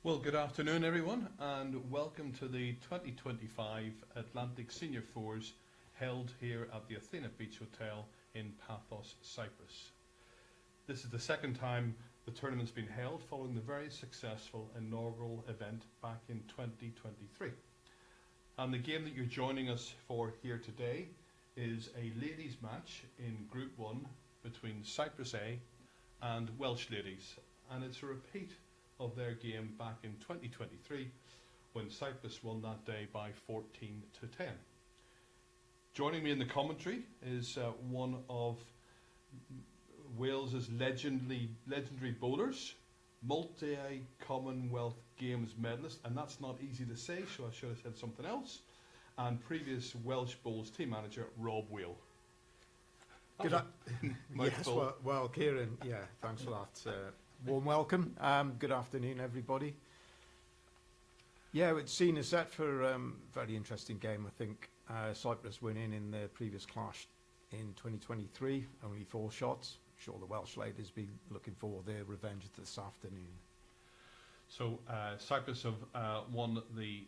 Well, good afternoon, everyone, and welcome to the 2025 Atlantic Senior Fours held here at the Athena Beach Hotel in Paphos, Cyprus. This is the second time the tournament's been held following the very successful inaugural event back in 2023. And the game that you're joining us for here today is a ladies' match in Group 1 between Cyprus A and Welsh ladies, and it's a repeat of their game back in 2023 when Cyprus won that day by 14-10. Joining me in the commentary is one of Wales's legendary bowlers, multi-Commonwealth Games medalist, and that's not easy to say, so I should have said something else, and previous Welsh Bowls team manager Rob Wheel. Yes, well, Kieran, thanks for that. Warm welcome. Good afternoon, everybody. Yeah, it's seen as set for a very interesting game. I think Cyprus winning in their previous clash in 2023, only 4 shots. I'm sure the Welsh ladies be looking for their revenge this afternoon. So Cyprus have won the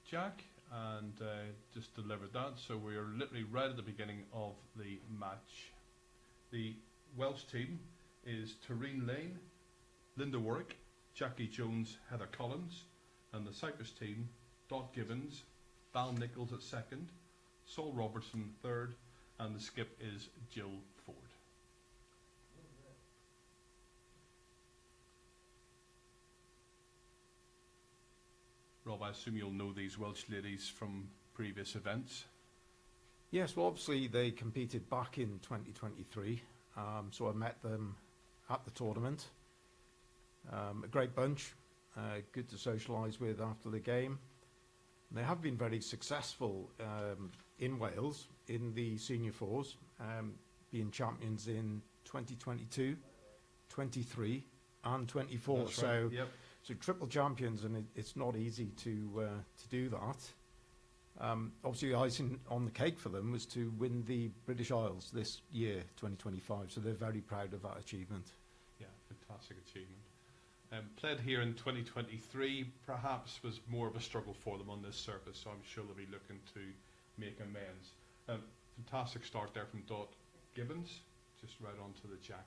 Jack and just delivered that. So we are literally right at the beginning of the match. The Welsh team is Tareen Lane, Linda Warwick, Jackie Jones, Heather Collins, and the Cyprus team, Dot Gibbons, Val Nichols at second, Sol Robertson third, and the skip is Jill Ford. Rob, I assume you'll know these Welsh ladies from previous events. Yes, well, obviously they competed back in 2023, so I met them at the tournament. A great bunch, good to socialise with after the game. They have been very successful in Wales in the Senior Fours, being champions in 2022, 23 and 24. That's right. So triple champions, and it's not easy to do that. Obviously, the icing on the cake for them was to win the British Isles this year, 2025. So they're very proud of that achievement. Yeah, fantastic achievement. Played here in 2023, perhaps was more of a struggle for them on this surface, so I'm sure they'll be looking to make amends. Fantastic start there from Dot Gibbons, just right onto the jack.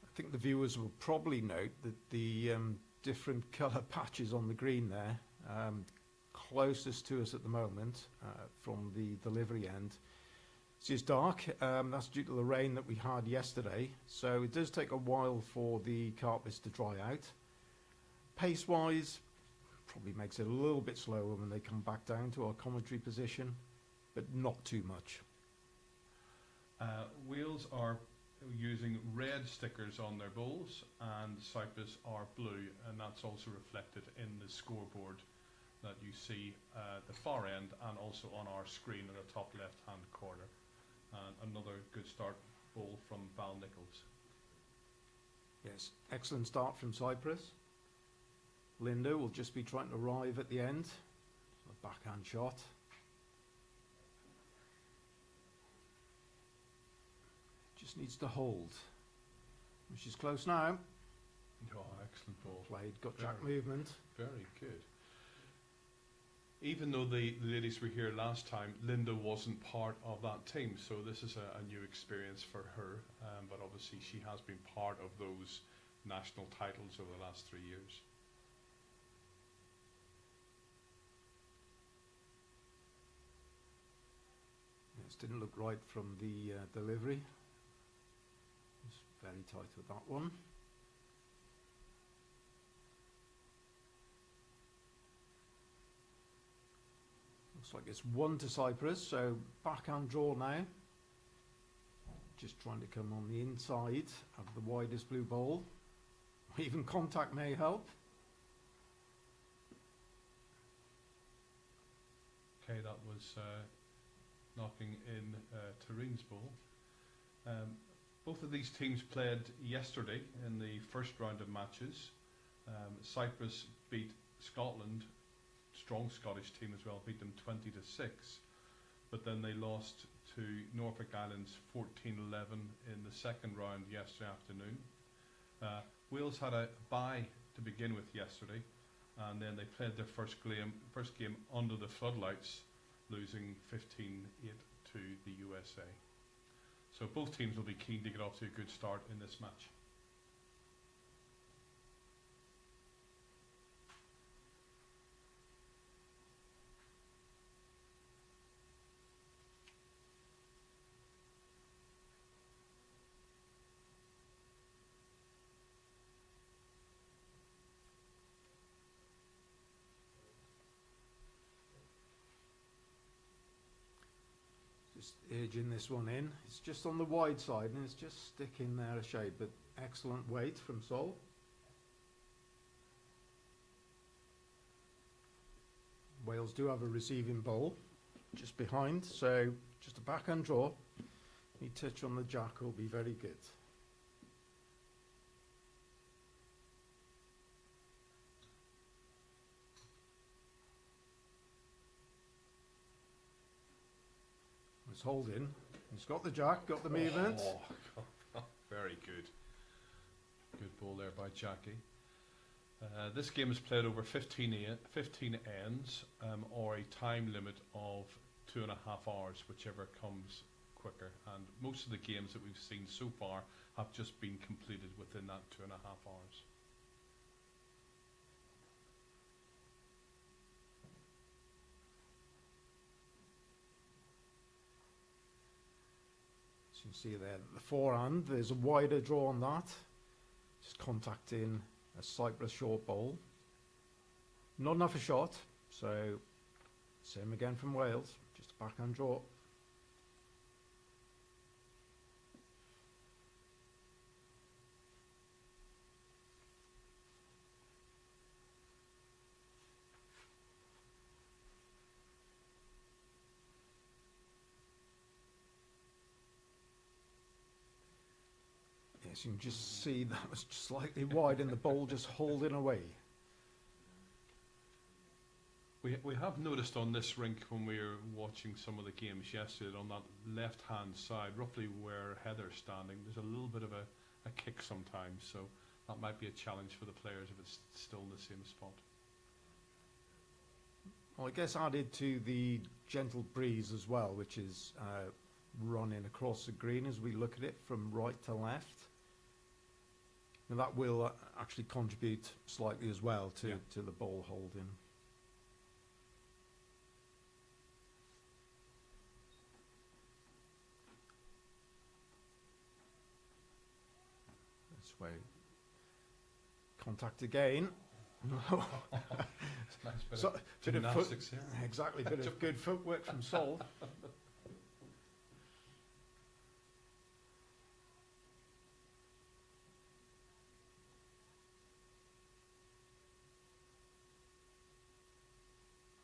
I think the viewers will probably note that the different colour patches on the green there, closest to us at the moment from the delivery end, it's dark. That's due to the rain that we had yesterday, so it does take a while for the carpets to dry out. Pace-wise, probably makes it a little bit slower when they come back down to our commentary position, but not too much. Wales are using red stickers on their bowls, and Cyprus are blue, and that's also reflected in the scoreboard that you see at the far end and also on our screen in the top left-hand corner. And another good start ball from Val Nichols. Yes, excellent start from Cyprus. Linda will just be trying to arrive at the end. A backhand shot. Just needs to hold. Which is close now. Oh, excellent ball. Played, got jack movement. Very good. Even though the ladies were here last time, Linda wasn't part of that team, so this is a new experience for her, but obviously she has been part of those national titles over the last 3 years. Yes, didn't look right from the delivery. It's very tight with that one. Looks like it's 1 to Cyprus, so backhand draw now. Just trying to come on the inside of the widest blue bowl. Even contact may help. Okay, that was knocking in Tareen's ball. Both of these teams played yesterday in the first round of matches. Cyprus beat Scotland, strong Scottish team as well, beat them 20-6, but then they lost to Norfolk Islands 14-11 in the second round yesterday afternoon. Wales had a bye to begin with yesterday, and then they played their first game under the floodlights, losing 15-8 to the USA. So both teams will be keen to get off to a good start in this match. Just edging this one in. It's just on the wide side and it's just sticking there a shade, but excellent weight from Sol. Wales do have a receiving bowl just behind, so just a backhand draw. Any touch on the jack will be very good. It's holding. He's got the jack, got the movement. Very good. Good ball there by Jackie. This game is played over 15 ends, or a time limit of 2.5 hours, whichever comes quicker. And most of the games that we've seen so far have just been completed within that 2.5 hours. You can see there the forehand, there's a wider draw on that. Just contacting a Cyprus short bowl. Not enough a shot, so same again from Wales, just a backhand draw. Yes, you can just see that was slightly wide and the ball just holding away. We have noticed on this rink when we were watching some of the games yesterday, on that left hand side, roughly where Heather's standing, there's a little bit of a kick sometimes, so that might be a challenge for the players if it's still in the same spot. Well, I guess added to the gentle breeze as well, which is running across the green as we look at it from right to left. And that will actually contribute slightly as well to the ball holding. This way. Contact again. Nice bit So, of bit of gymnastics here. Exactly, bit of good footwork from Sol.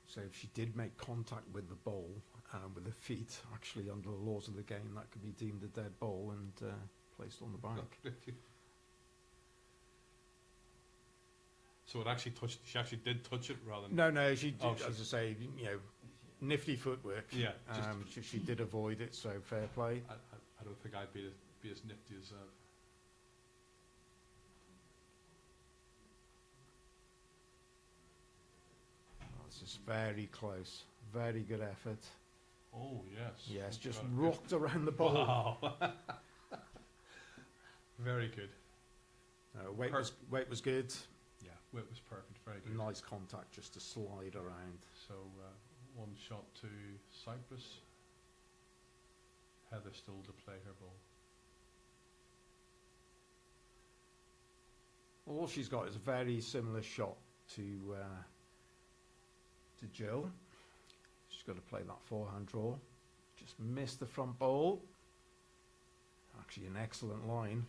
So if she did make contact with the ball, with her feet, actually under the laws of the game, that could be deemed a dead ball and placed on the bank. So it actually touched. She actually did touch it rather than. No, she did, as I say, nifty footwork. Yeah. She did avoid it, so fair play. I don't think I'd be as nifty as that. This is very close. Very good effort. Oh yes. Yes, just rocked around the ball. Wow. Very good. Weight was good. Yeah, weight was perfect. Very good. Nice contact just to slide around. So one shot to Cyprus. Heather still to play her ball. All she's got is a very similar shot to Jill. She's got to play that forehand draw. Just missed the front bowl. Actually an excellent line.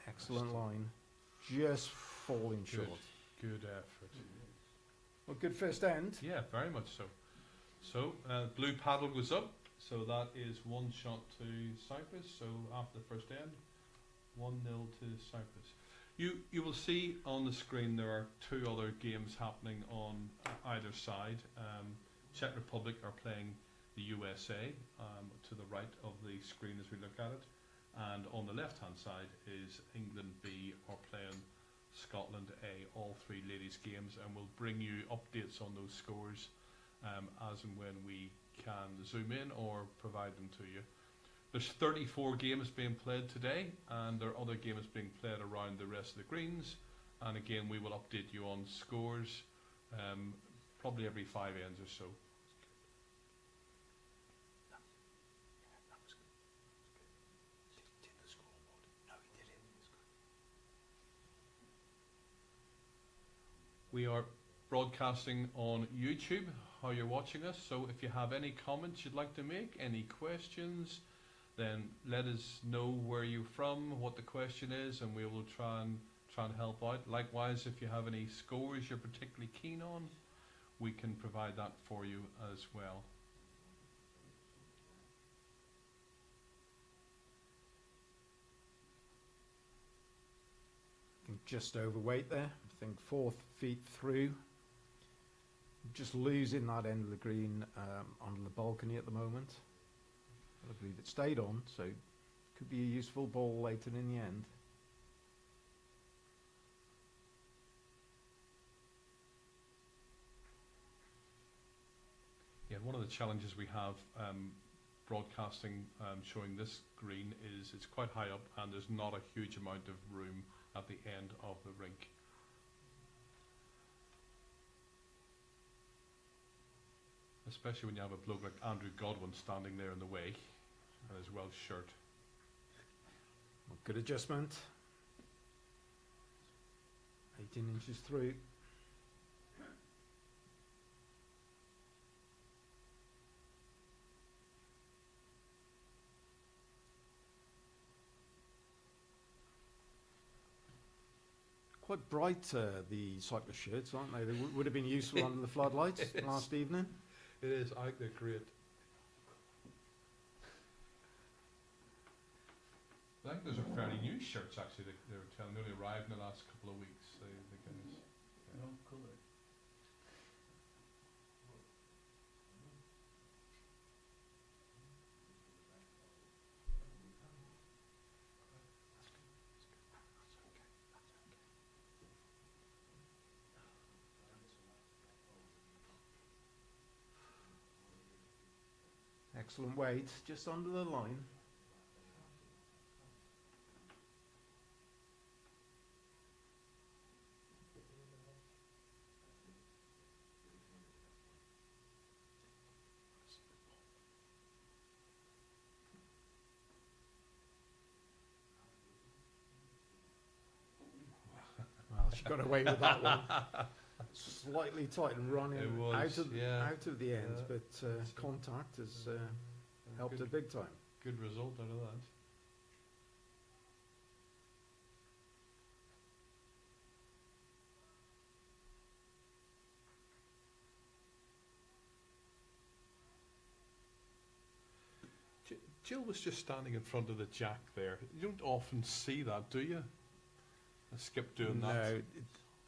Excellent line. Just falling short. Good effort. Well, good first end. Yeah, very much so. So blue paddle goes up. So that is one shot to Cyprus. So after the first end, 1-0 to Cyprus. You will see on the screen there are two other games happening on either side. Czech Republic are playing the USA to the right of the screen as we look at it, and on the left hand side is England B are playing Scotland A, all three ladies games, and we'll bring you updates on those scores as and when we can zoom in or provide them to you. There's 34 games being played today, and there are other games being played around the rest of the greens, and again we will update you on scores probably every 5 ends or so. We are broadcasting on YouTube, how you're watching us, so if you have any comments you'd like to make, any questions, then let us know where you're from, what the question is, and we will try and help out. Likewise, if you have any scores you're particularly keen on, we can provide that for you as well. Just overweight there, I think 4 feet through. Just losing that end of the green on the balcony at the moment. I believe it stayed on, so could be a useful ball later in the end. Yeah, one of the challenges we have broadcasting showing this green is it's quite high up and there's not a huge amount of room at the end of the rink. Especially when you have a bloke like Andrew Godwin standing there in the way and his Welsh shirt. Good adjustment. 18 inches through. Quite bright, the Cyprus shirts, aren't they? They would have been useful under the floodlights last evening. It is, I think they're great. I think those are fairly new shirts actually, they were telling me, only arrived in the last couple of weeks. The guys. Yeah. No colour. Excellent weight, just under the line. Well, she got away with that one. Slightly tight and running out of the end, Yeah. but contact has helped her big time. Good result out of that. Jill was just standing in front of the jack there. You don't often see that, do you? A skip doing that. No,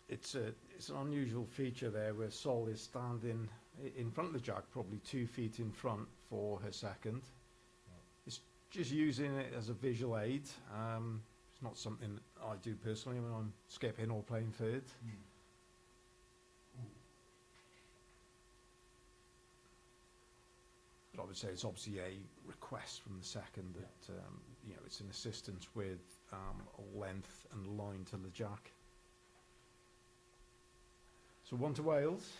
it's an unusual feature there where Sol is standing in front of the jack, probably 2 feet in front for her second. It's just using it as a visual aid. It's not something that I do personally when I'm skipping or playing third. But I would say it's obviously a request from the second that you know, it's an assistance with length and line to the jack. So 1 to Wales.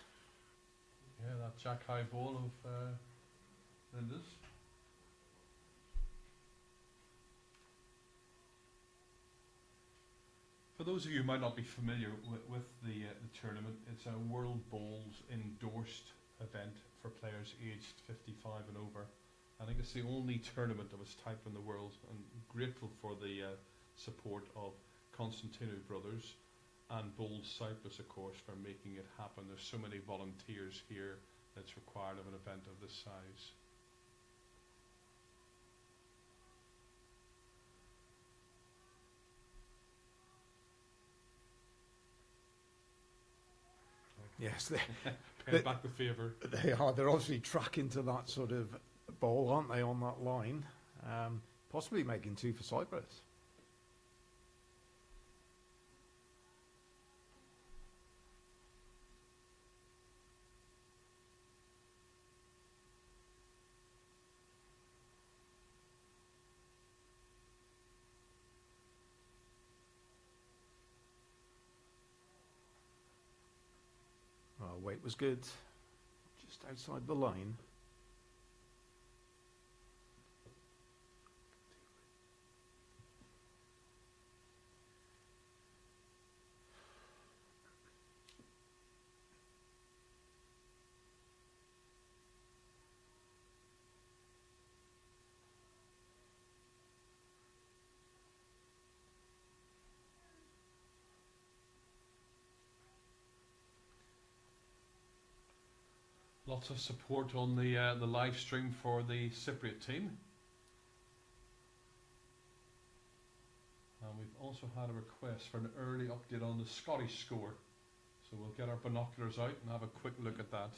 Yeah, that jack high ball of Linda's. For those of you who might not be familiar with the tournament, it's a World Bowls endorsed event for players aged 55 and over. I think it's the only tournament of its type in the world, and grateful for the support of Constantino Brothers and Bowls Cyprus, of course, for making it happen. There's so many volunteers here that's required of an event of this size. Yes, Pay back the favour. They are. They're obviously tracking to that sort of ball, aren't they, on that line? Possibly making 2 for Cyprus. Well, weight was good. Just outside the line. Lots of support on the live stream for the Cypriot team. And we've also had a request for an early update on the Scottish score. So we'll get our binoculars out and have a quick look at that.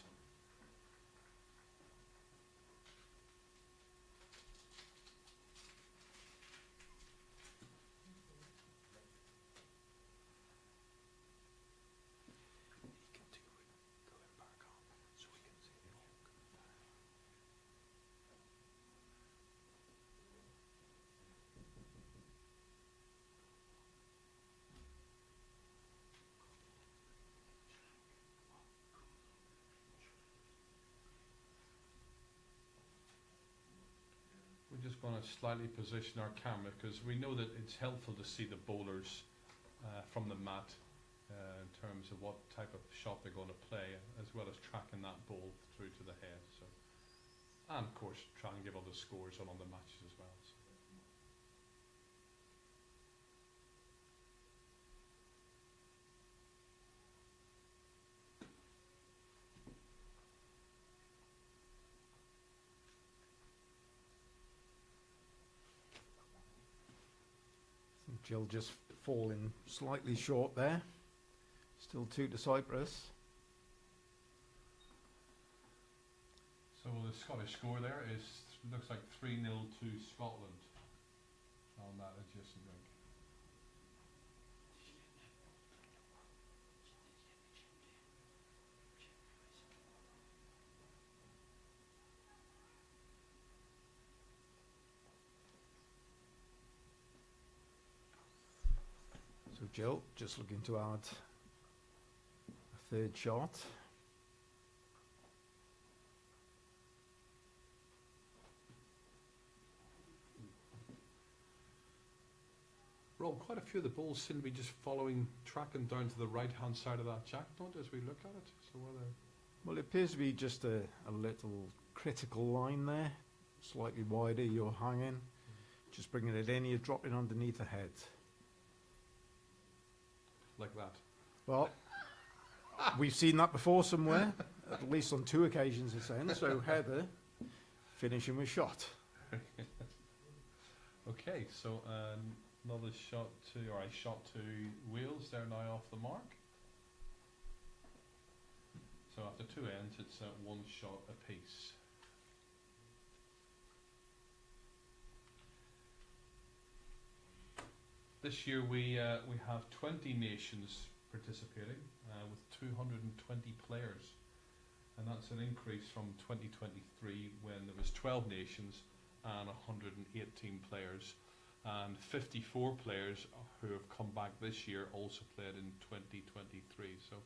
We're just going to slightly position our camera because we know that it's helpful to see the bowlers from the mat in terms of what type of shot they're going to play, as well as tracking that ball through to the head. So, and of course, try and give all the scores on the matches as well. So. Jill just falling slightly short there. Still 2 to Cyprus. So the Scottish score there looks like 3-0 to Scotland on that adjacent rink. So Jill just looking to add a 3rd shot. Rob, quite a few of the balls seem to be just tracking down to the right-hand side of that jack, don't as we look at it? So Well, it appears to be just a little critical line there. Slightly wider, you're hanging. Just bringing it in, you're dropping underneath the head. Like that. Well, we've seen that before somewhere, at least on 2 occasions this end. So Heather finishing with shot. Okay, so another shot to Wales. They're now off the mark. So after 2 ends, it's 1 shot apiece. This year we have 20 nations participating with 220 players, and that's an increase from 2023 when there was 12 nations and 118 players, and 54 players who have come back this year also played in 2023. So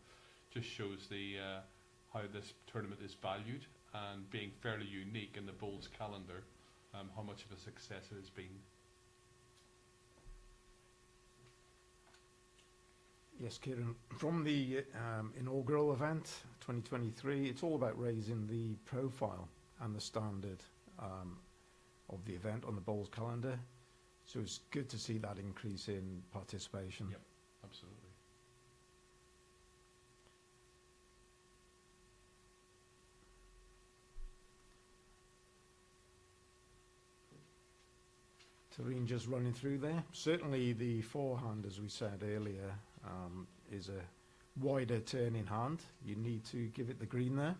just shows how this tournament is valued, and being fairly unique in the bowls calendar, how much of a success it has been. Yes, Kieran, from the inaugural event, 2023, it's all about raising the profile and the standard of the event on the bowls calendar. So it's good to see that increase in participation. Yep, absolutely. Tareen just running through there. Certainly the forehand, as we said earlier, is a wider turn in hand, you need to give it the green there.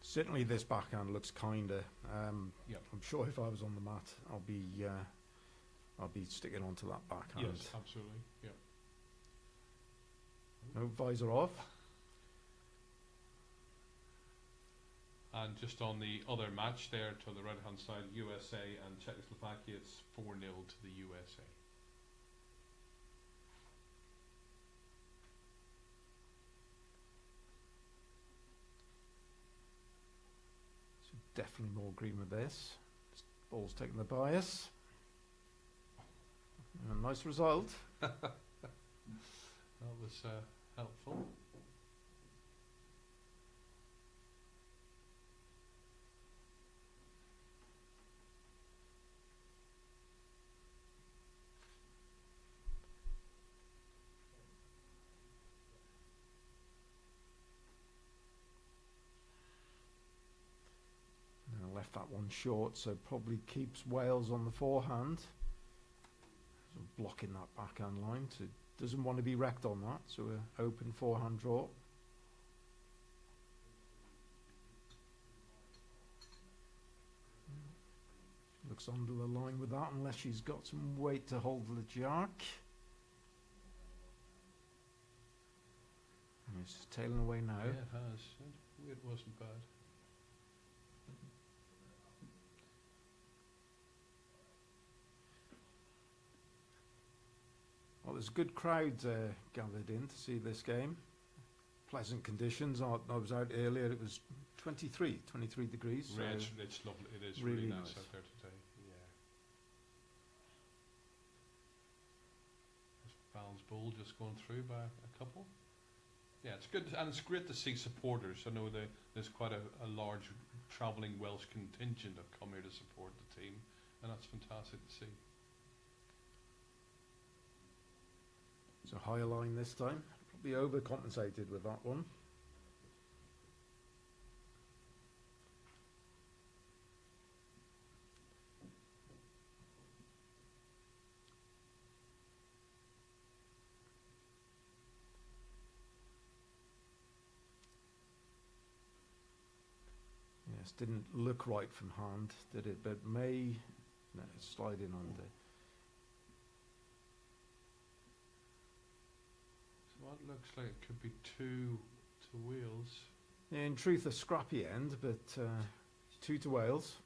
Certainly this backhand looks kinder. Yep. I'm sure if I was on the mat, I'll be sticking onto that backhand. Yes, absolutely. Yep. No visor off. And just on the other match there to the right hand side, USA and Czechoslovakia, it's 4-0 to the USA. So definitely more green with this. Ball's taking the bias. A nice result. That was helpful. Left that one short, so probably keeps Wales on the forehand. So blocking that backhand line, so doesn't want to be wrecked on that, so an open forehand draw. Looks under the line with that, unless she's got some weight to hold the jack. And it's just tailing away now. Yeah, it has. It wasn't bad. Well, there's a good crowd gathered in to see this game. Pleasant conditions. I was out earlier, it was 23 degrees. So It's lovely. It is really nice out there today. Yeah. This Bal's Bull just going through by a couple. Yeah, it's good, and it's great to see supporters. I know there's quite a large travelling Welsh contingent that come here to support the team, and that's fantastic to see. So higher line this time. Probably overcompensated with that one. Yes, didn't look right from hand, did it? But no, it's sliding under. What looks like it could be 2 to Wales. In truth, a scrappy end, but 2 to Wales.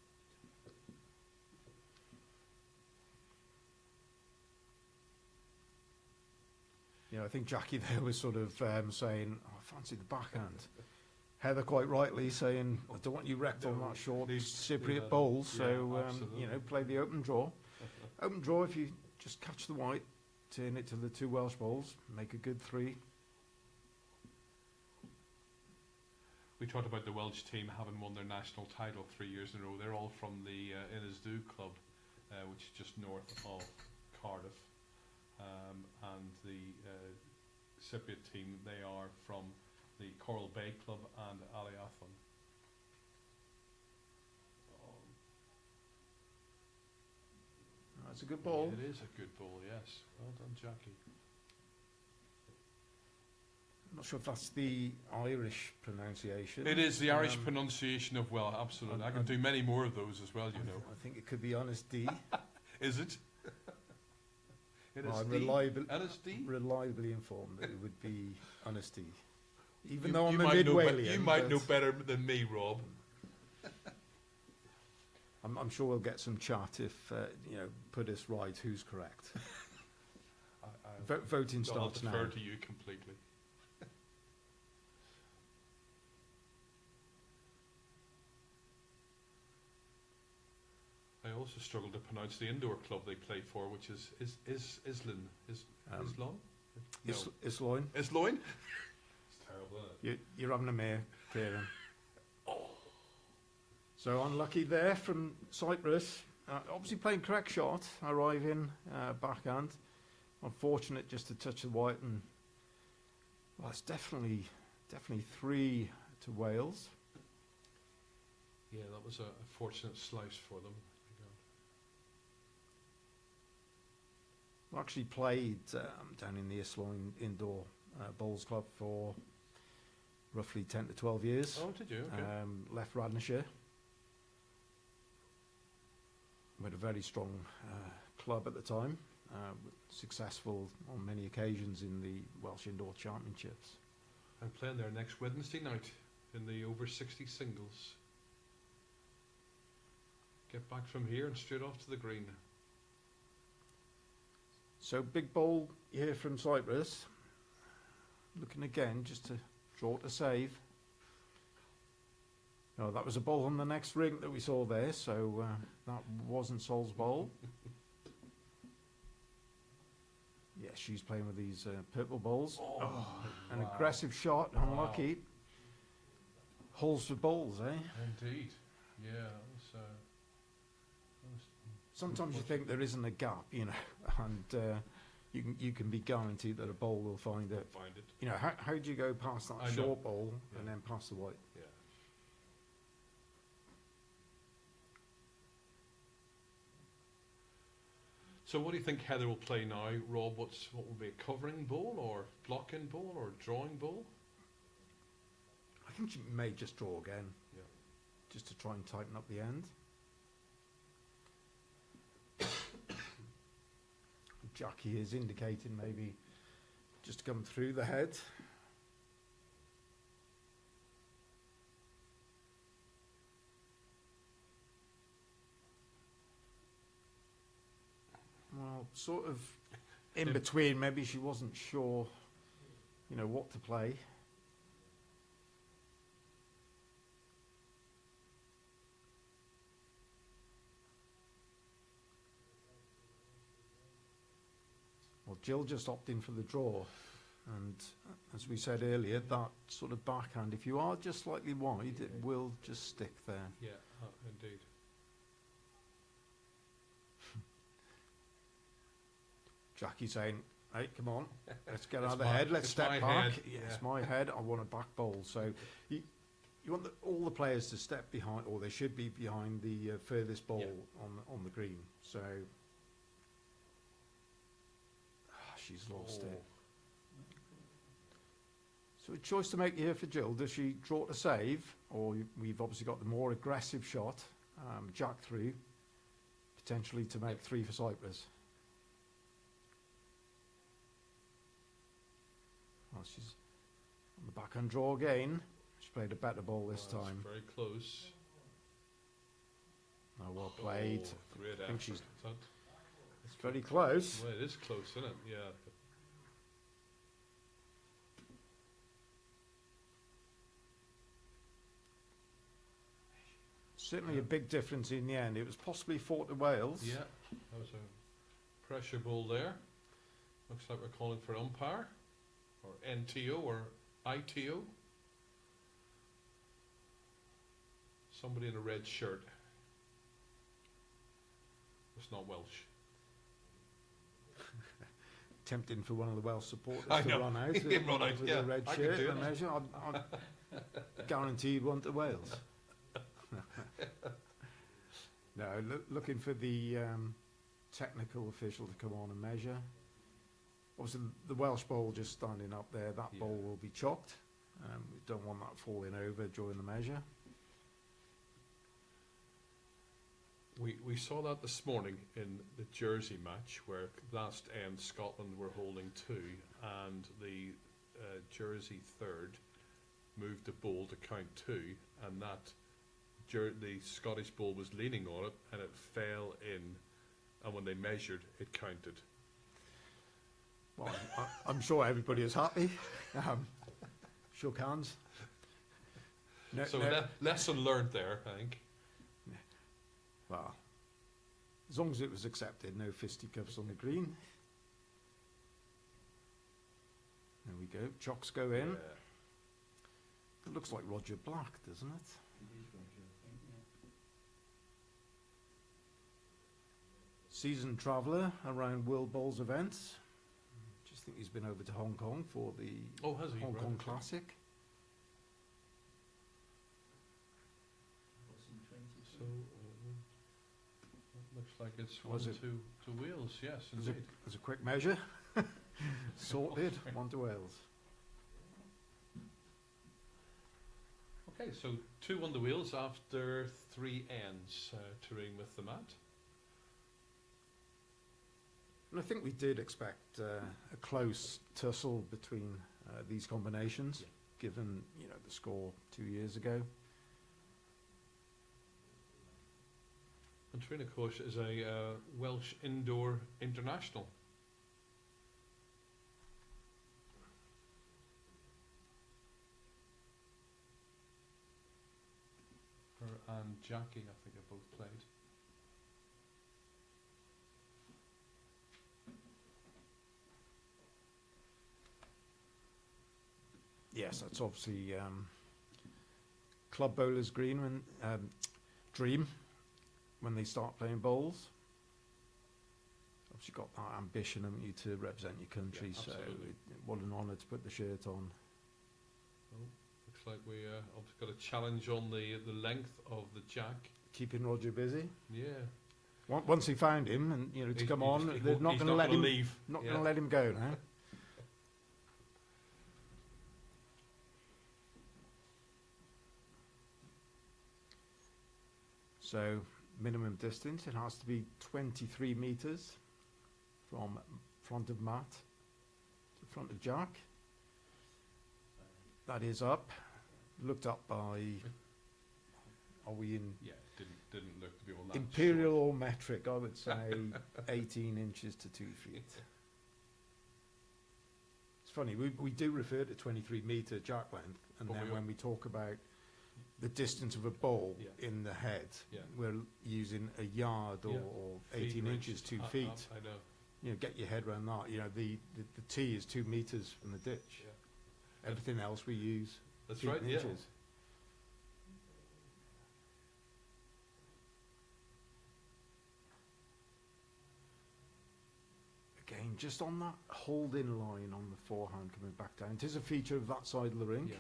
You know, I think Jackie there was sort of saying, oh, I fancy the backhand. Heather quite rightly saying, I don't want you wrecked on that short Cypriot bowl, so, you know, play the open draw. Open draw, if you just catch the white, turn it to the 2 Welsh bowls, make a good 3. We talked about the Welsh team having won their national title 3 years in a row. They're all from the Innisdu club, which is just north of Cardiff. And the Cypriot team, they are from the Coral Bay club and Aliathan. That's a good ball. It is a good ball, yes. Well done, Jackie. I'm not sure if that's the Irish pronunciation. It is the Irish pronunciation of well, absolutely. I can do many more of those as well, you know. I think it could be honest D. Is it? It Well, is I'm D. reliably informed that it would be honesty. Even though I'm you a might Mid-Walian. You might know better than me, Rob. I'm sure we'll get some chat if, you know, put us right who's correct. Voting starts now. I'll defer to you completely. I also struggle to pronounce the indoor club they play for, which is Islin. Islon? No. Isloin. Isloin? It's terrible, isn't it? You're having a mare, Kieran. So unlucky there from Cyprus. Obviously playing correct shot, arriving backhand. Unfortunate just to touch the white, and well, it's definitely 3 to Wales. Yeah, that was a fortunate slice for them. I actually played down in the Islwyn Indoor Bowls Club for roughly 10 to 12 years. Oh, did you? Okay. Left Radnorshire. We had a very strong club at the time, successful on many occasions in the Welsh Indoor Championships. I'm playing there next Wednesday night in the over 60 singles. Get back from here and straight off to the green. So big bowl here from Cyprus. Looking again just to draw to save. No, that was a bowl on the next ring that we saw there, so that wasn't Sol's bowl. Yeah, she's playing with these purple bowls. Oh, an wow. aggressive shot, unlucky. Holes for bowls, eh? Indeed. Yeah, that was Sometimes you think there isn't a gap, you know, and you can be guaranteed that a bowl will find it. find it. You know, how do you go past that I know. short bowl Yeah. and then past the white? Yeah. So what do you think Heather will play now, Rob? What will be a covering bowl or blocking bowl or drawing bowl? I think she may just draw again, Yeah. just to try and tighten up the end. Jackie is indicating maybe just to come through the head. Well, sort of in between, maybe she wasn't sure, you know, what to play. Well, Jill just opted in for the draw, and as we said earlier, that sort of backhand, if you are just slightly wide, it will just stick there. Yeah, indeed. Jackie saying, hey, come on, let's get out It's of the my- head, let's it's step my back. head, Yeah, yeah. it's my head, I want a back bowl. So you want all the players to step behind, or they should be behind the furthest ball on the green. So she's lost it. So a choice to make here for Jill. Does she draw to save, or we've obviously got the more aggressive shot, jack through, potentially to make three for Cyprus. Well, she's on the backhand draw again. She played a better ball this Well, time. it's very close. Oh, well played. Oh, great I think effort. she's Is that- It's very close. Well, it is close, isn't it? Yeah. Certainly a big difference in the end. It was possibly 4 to Wales. Yeah, that was a pressure ball there. Looks like we're calling for umpire, or NTO, or ITO. Somebody in a red shirt. It's not Welsh. Tempting for one of the Welsh supporters I to know. run out Run out, with yeah. a red I could shirt do and it. measure. I'm guaranteed one to Wales. No, looking for the technical official to come on and measure. Obviously, the Welsh bowl just standing up there, that Yeah. bowl will be chopped. We don't want that falling over during the measure. We saw that this morning in the Jersey match, where last end Scotland were holding 2, and the Jersey third moved the ball to count 2, and that the Scottish ball was leaning on it, and it fell in, and when they measured, it counted. Well, I'm sure everybody is happy. Shook hands. No, So no, lesson learned there, I think. well, as long as it was accepted, no fisticuffs on the green. There we go. Chocks go in. It looks like Roger Black, doesn't it? Seasoned traveller around World Bowls events. Just think he's been over to Hong Kong for the Oh, has he? Hong Right, Kong okay. Classic. So, Looks like it's Was one it? to Wales. Yes, As a, indeed. as a quick measure, sorted, 1 to Wales. Okay, so 2-1 to Wales after 3 ends. Tureen with the mat. And I think we did expect a close tussle between these combinations, Yeah. given the score 2 years ago. And Tureen, of course, is a Welsh indoor international. Her and Jackie, I think, have both played. Yes, that's obviously club bowlers' dream when they start playing bowls. Obviously got that ambition, haven't you, to represent your country, Yeah, so absolutely. what an honour to put the shirt on. Oh, looks like we obviously got a challenge on the length of the jack. Keeping Roger busy. Yeah. Once he found him, and to He's- come he on, just- they're he's not going to let gonna him. leave. Not Yeah. going to let him go now. So minimum distance, it has to be 23 metres from front of mat to front of jack. That is up. Looked up by. Are we in Yeah, didn't look to be on that. imperial or metric? I would say 18 inches to 2 feet. It's funny, we do refer to 23 metre jack length, and But then we- when we talk about the distance of a ball Yeah. in the head, Yeah. we're using a yard Yeah. or Feet 18 reached inches, 2 up, feet. up, I know. Get your head around that. The tee is 2 metres from the ditch. Yeah. Everything else we use That's feet right. and Yeah. inches. Again, just on that holding line on the forehand coming back down. It is a feature of that side of the rink. Yeah.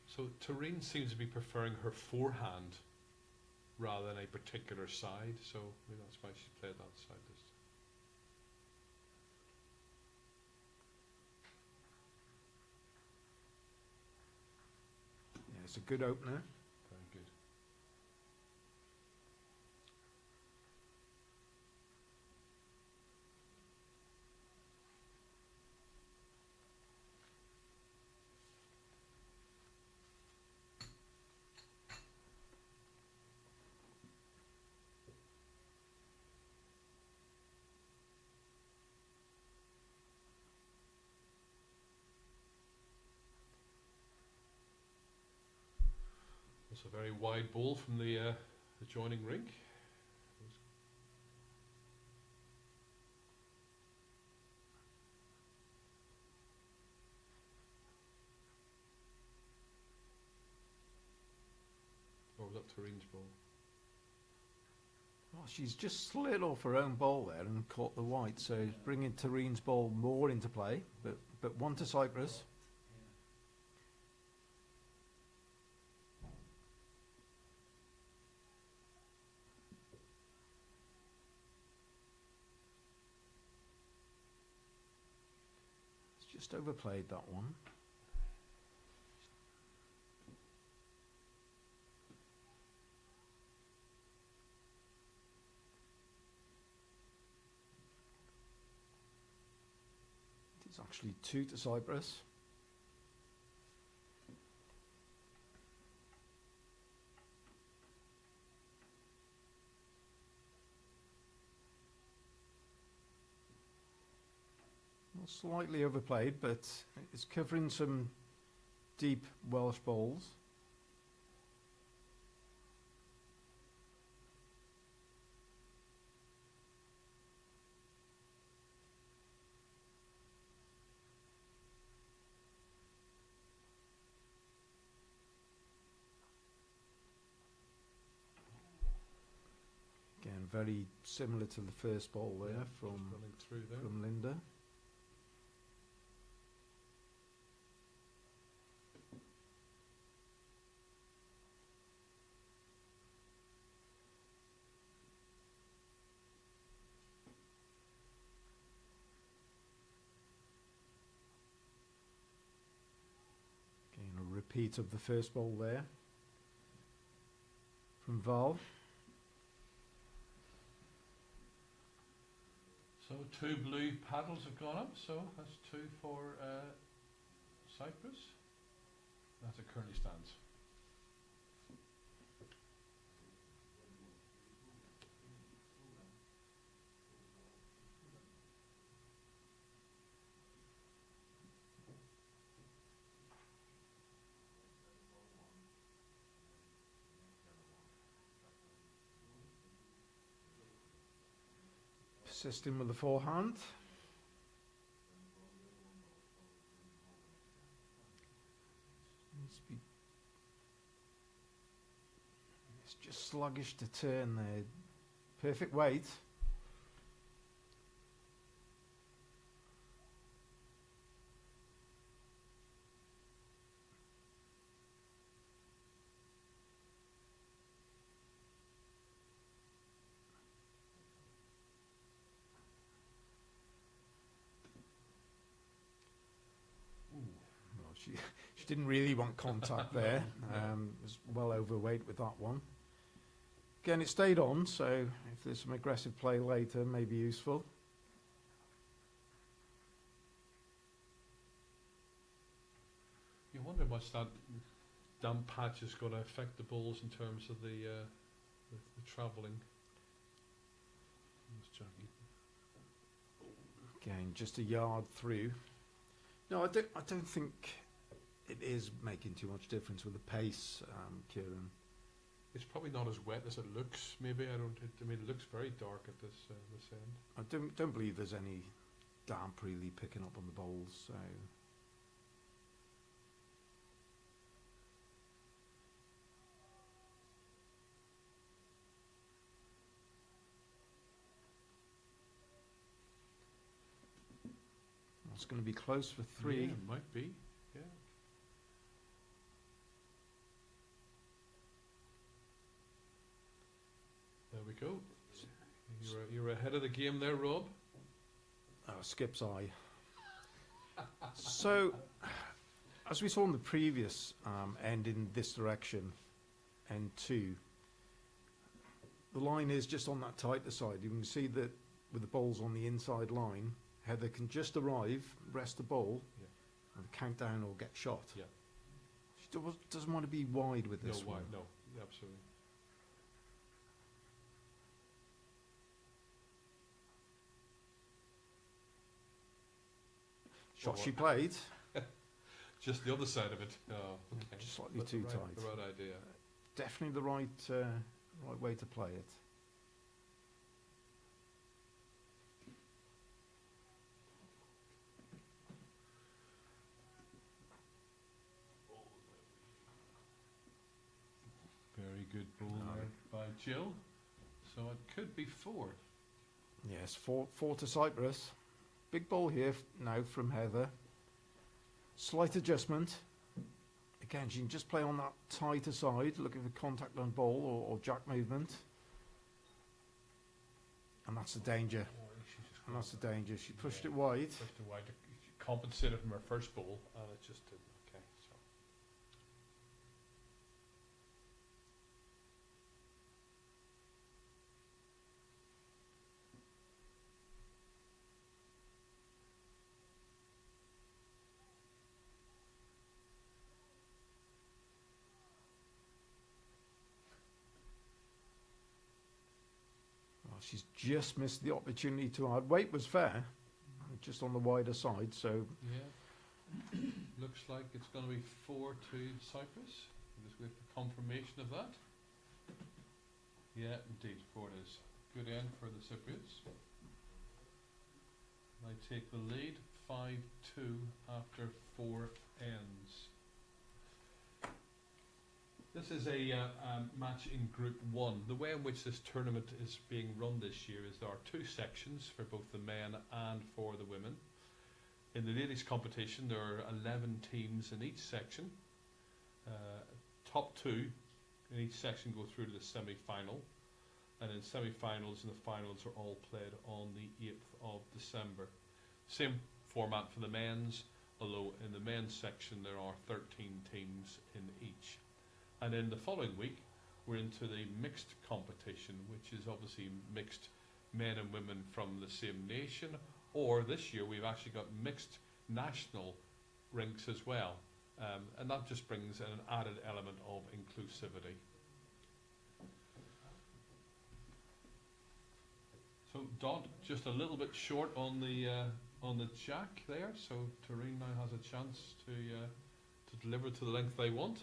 So Tureen seems to be preferring her forehand rather than a particular side. So maybe that's why she's played that side this time. Yeah, it's a good opener. Very good. That's a very wide ball from the adjoining rink. Or was that Tureen's ball? Well, she's just slid off her own ball there and caught the white, so bringing Tureen's ball more into play, but 1 to Cyprus. It's just overplayed that one. It's actually 2 to Cyprus. Well, slightly overplayed, but it's covering some deep Welsh bowls. Again, very similar to the first ball there Yeah, from just running through there. Linda. repeat of the first bowl there from Val. So 2 blue paddles have gone up, so that's 2 for Cyprus. As it currently stands. Persisting with the forehand. It's just sluggish to turn there. Perfect weight. Well, she didn't really want contact there. Was well overweight with that one. Again, it stayed on, so if there's some aggressive play later, may be useful. You wonder much that damp patch is going to affect the balls in terms of the travelling. Again, just a yard through. No, I don't think it is making too much difference with the pace, Kieran. It's probably not as wet as it looks. Maybe I mean, it looks very dark at this end. I don't believe there's any damp really picking up on the bowls. So it's going to be close for 3. Yeah, it might be. Yeah. There we go. You're ahead of the game there, Rob. Skip's eye. So, as we saw in the previous end in this direction, end 2, the line is just on that tighter side. You can see that with the bowls on the inside line, Heather can just arrive, rest the ball, and count down or get shot. Yeah. She doesn't want to be wide with this one. No, absolutely. Shot she played. Just the other side of it. Oh, okay. Just slightly too tight. The right idea. Definitely the right way to play it. Very good ball there by Jill. So it could be 4. Yes, 4 to Cyprus. Big ball here now from Heather. Slight adjustment. Again, she can just play on that tighter side, looking for contact on ball or jack movement. And that's the danger. And that's the danger. She pushed it wide. Pushed it wide. She compensated from her first ball, and it just didn't. Okay, so. She's just missed the opportunity to add. Weight was fair, just on the wider side, so... Yeah. Looks like it's going to be 4 to Cyprus. Just wait for confirmation of that. Yeah, indeed, 4 it is. Good end for the Cypriots. I take the lead, 5-2 after 4 ends. This is a match in Group 1. The way in which this tournament is being run this year is there are 2 sections for both the men and for the women. In the ladies competition there are 11 teams in each section. Top 2 in each section go through to the semi-final, and then semi-finals and the finals are all played on the 8th of December. Same format for the men's. although in the men's section there are 13 teams in each. And then the following week, we're into the mixed competition, which is obviously mixed men and women from the same nation, or this year we've actually got mixed national rinks as well. And that just brings an added element of inclusivity. So Dot, just a little bit short on the jack there, so Tareen now has a chance to deliver to the length they want.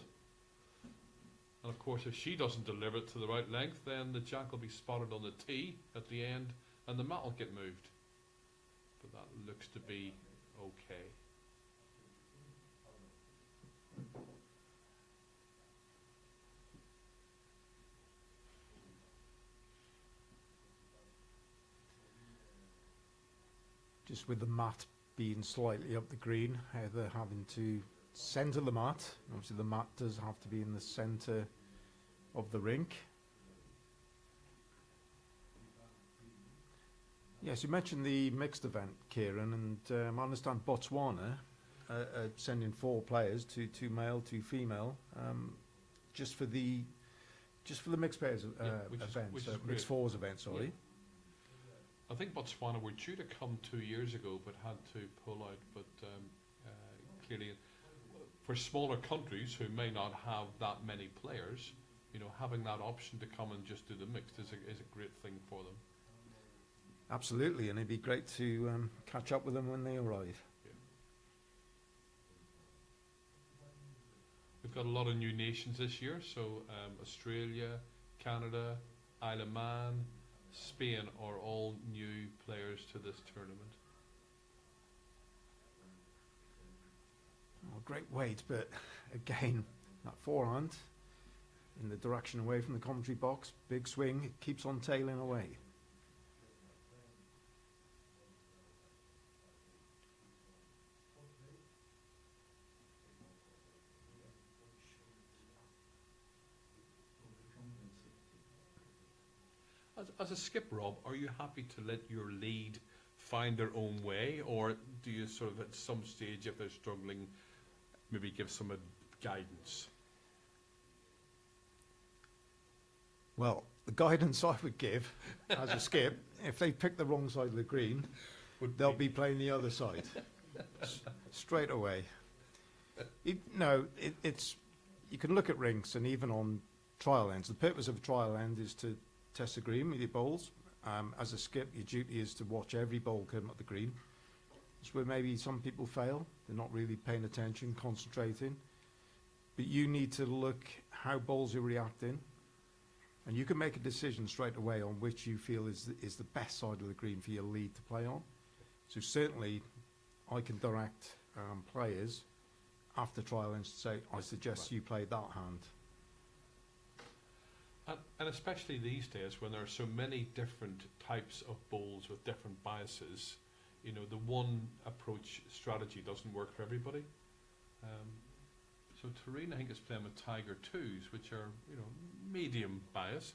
And of course, if she doesn't deliver it to the right length, then the jack will be spotted on the tee at the end, and the mat will get moved. But that looks to be okay. Just with the mat being slightly up the green, how they're having to centre the mat. Obviously the mat does have to be in the centre of the rink. Yes, you mentioned the mixed event, Kieran, and I understand Botswana are sending 4 players, two male, 2 female, just for the mixed pairs event, mixed fours event. Sorry. Yeah. I think Botswana were due to come 2 years ago, but had to pull out. But clearly, for smaller countries who may not have that many players, having that option to come and just do the mixed is a great thing for them. Absolutely, and it'd be great to catch up with them when they arrive. Yeah. We've got a lot of new nations this year, so Australia, Canada, Isle of Man, Spain are all new players to this tournament. Oh, great weight, but again, that forehand in the direction away from the commentary box, big swing, it keeps on tailing away. As a skip, Rob, are you happy to let your lead find their own way, or do you sort of at some stage, if they're struggling, maybe give some guidance? Well, the guidance I would give as a skip, if they pick the wrong side of the green, they'll be playing the other side straight away. It's you can look at rinks and even on trial ends. The purpose of a trial end is to test the green with your bowls. As a skip, your duty is to watch every bowl come up the green. It's where maybe some people fail. They're not really paying attention, concentrating. But you need to look how bowls are reacting. And you can make a decision straight away on which you feel is the best side of the green for your lead to play on. So certainly, I can direct players after trial ends to say, I suggest you play that hand. And especially these days when there are so many different types of bowls with different biases, the one approach strategy doesn't work for everybody. So Tareen, I think, is playing with Tiger 2s, which are, medium bias.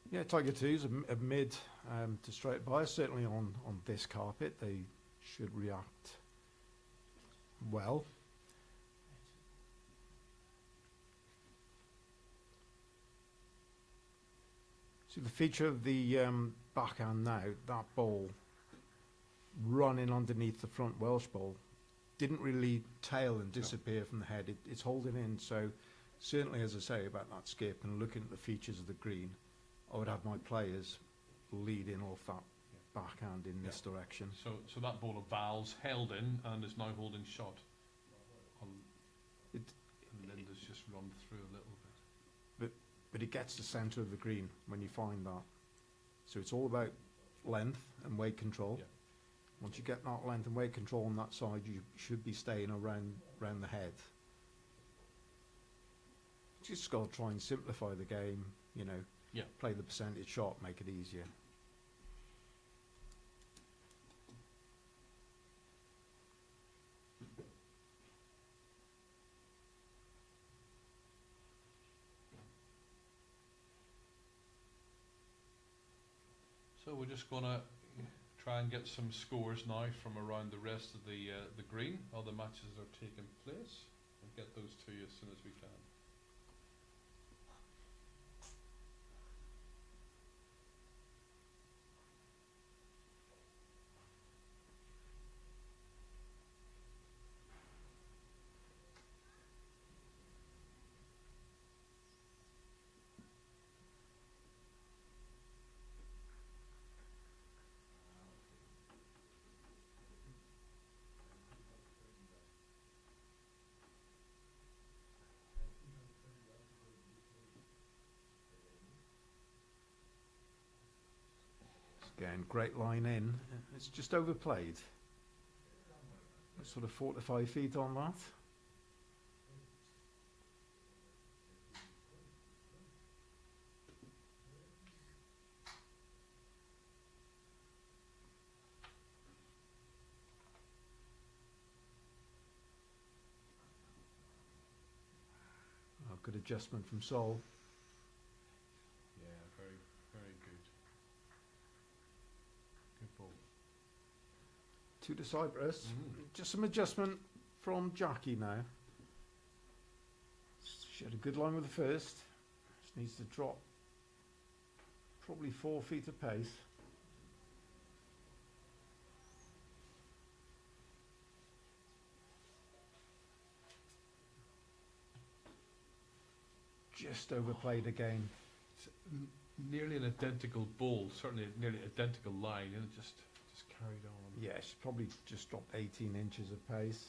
Yeah, Tiger 2s are mid to straight bias. Certainly on this carpet, they should react well. So the feature of the backhand now, that ball running underneath the front Welsh ball, didn't really tail and disappear from the head. It's holding in. So certainly, as I say about that skip and looking at the features of the green, I would have my players leading off that backhand in this direction. So that ball of Val's held in and is now holding shot. And Linda's just run through a little bit. But it gets the centre of the green when you find that. So it's all about length and weight control. Yeah. Once you get that length and weight control on that side, you should be staying around the head. Just got to try and simplify the game, play the percentage shot, make it easier. So we're just going to try and get some scores now from around the rest of the green. All the matches that are taking place, and get those to you as soon as we can. Again, great line in. It's just overplayed. Sort of 4 to 5 feet on that. Oh, good adjustment from Sol. Yeah, very, very good. Good ball. 2 to Cyprus. Mm. Just some adjustment from Jackie now. She had a good line with the first. Just needs to drop probably 4 feet of pace. Just overplayed again. It's nearly an identical ball, certainly a nearly identical line, and it just carried on. Yeah, she probably just dropped 18 inches of pace.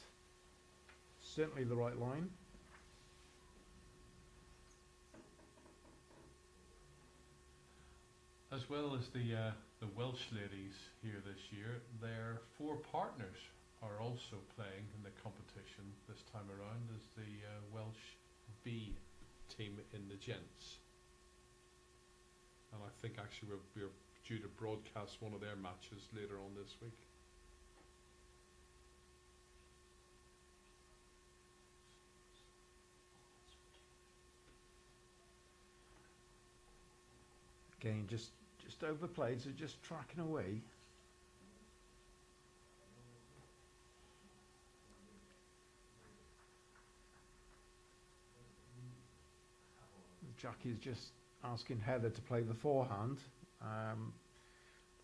Certainly the right line. As well as the Welsh ladies here this year, their 4 partners are also playing in the competition this time around as the Welsh B team in the gents. And I think actually we're due to broadcast one of their matches later on this week. Again, just overplayed, so just tracking away. Jackie is just asking Heather to play the forehand.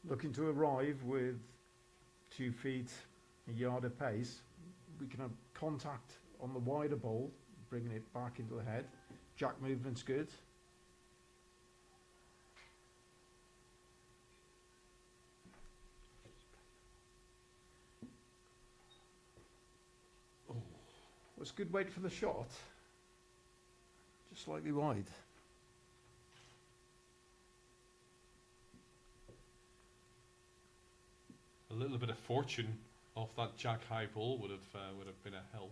Looking to arrive with 2 feet, a yard of pace. We can have contact on the wider ball, bringing it back into the head. Jack movement's good. Oh, was good weight for the shot. Just slightly wide. A little bit of fortune off that jack high ball would have been a help.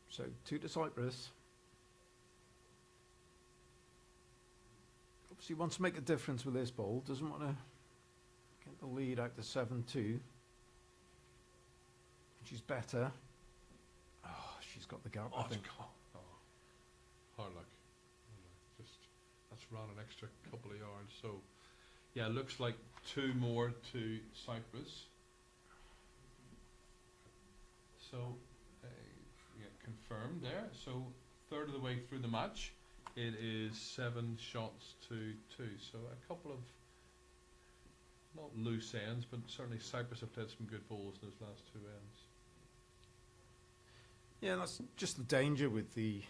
So 2 to Cyprus. Obviously wants to make a difference with this ball. Doesn't want to get the lead out to 7-2. She's better. Oh, she's got the gap, I think. Hard luck. Just that's run an extra couple of yards. So yeah, looks like 2 more to Cyprus. So yeah, confirmed there. So third of the way through the match, it is 7 shots to 2. So a couple of not loose ends, but certainly Cyprus have played some good balls in those last 2 ends. Yeah, that's just the danger with the,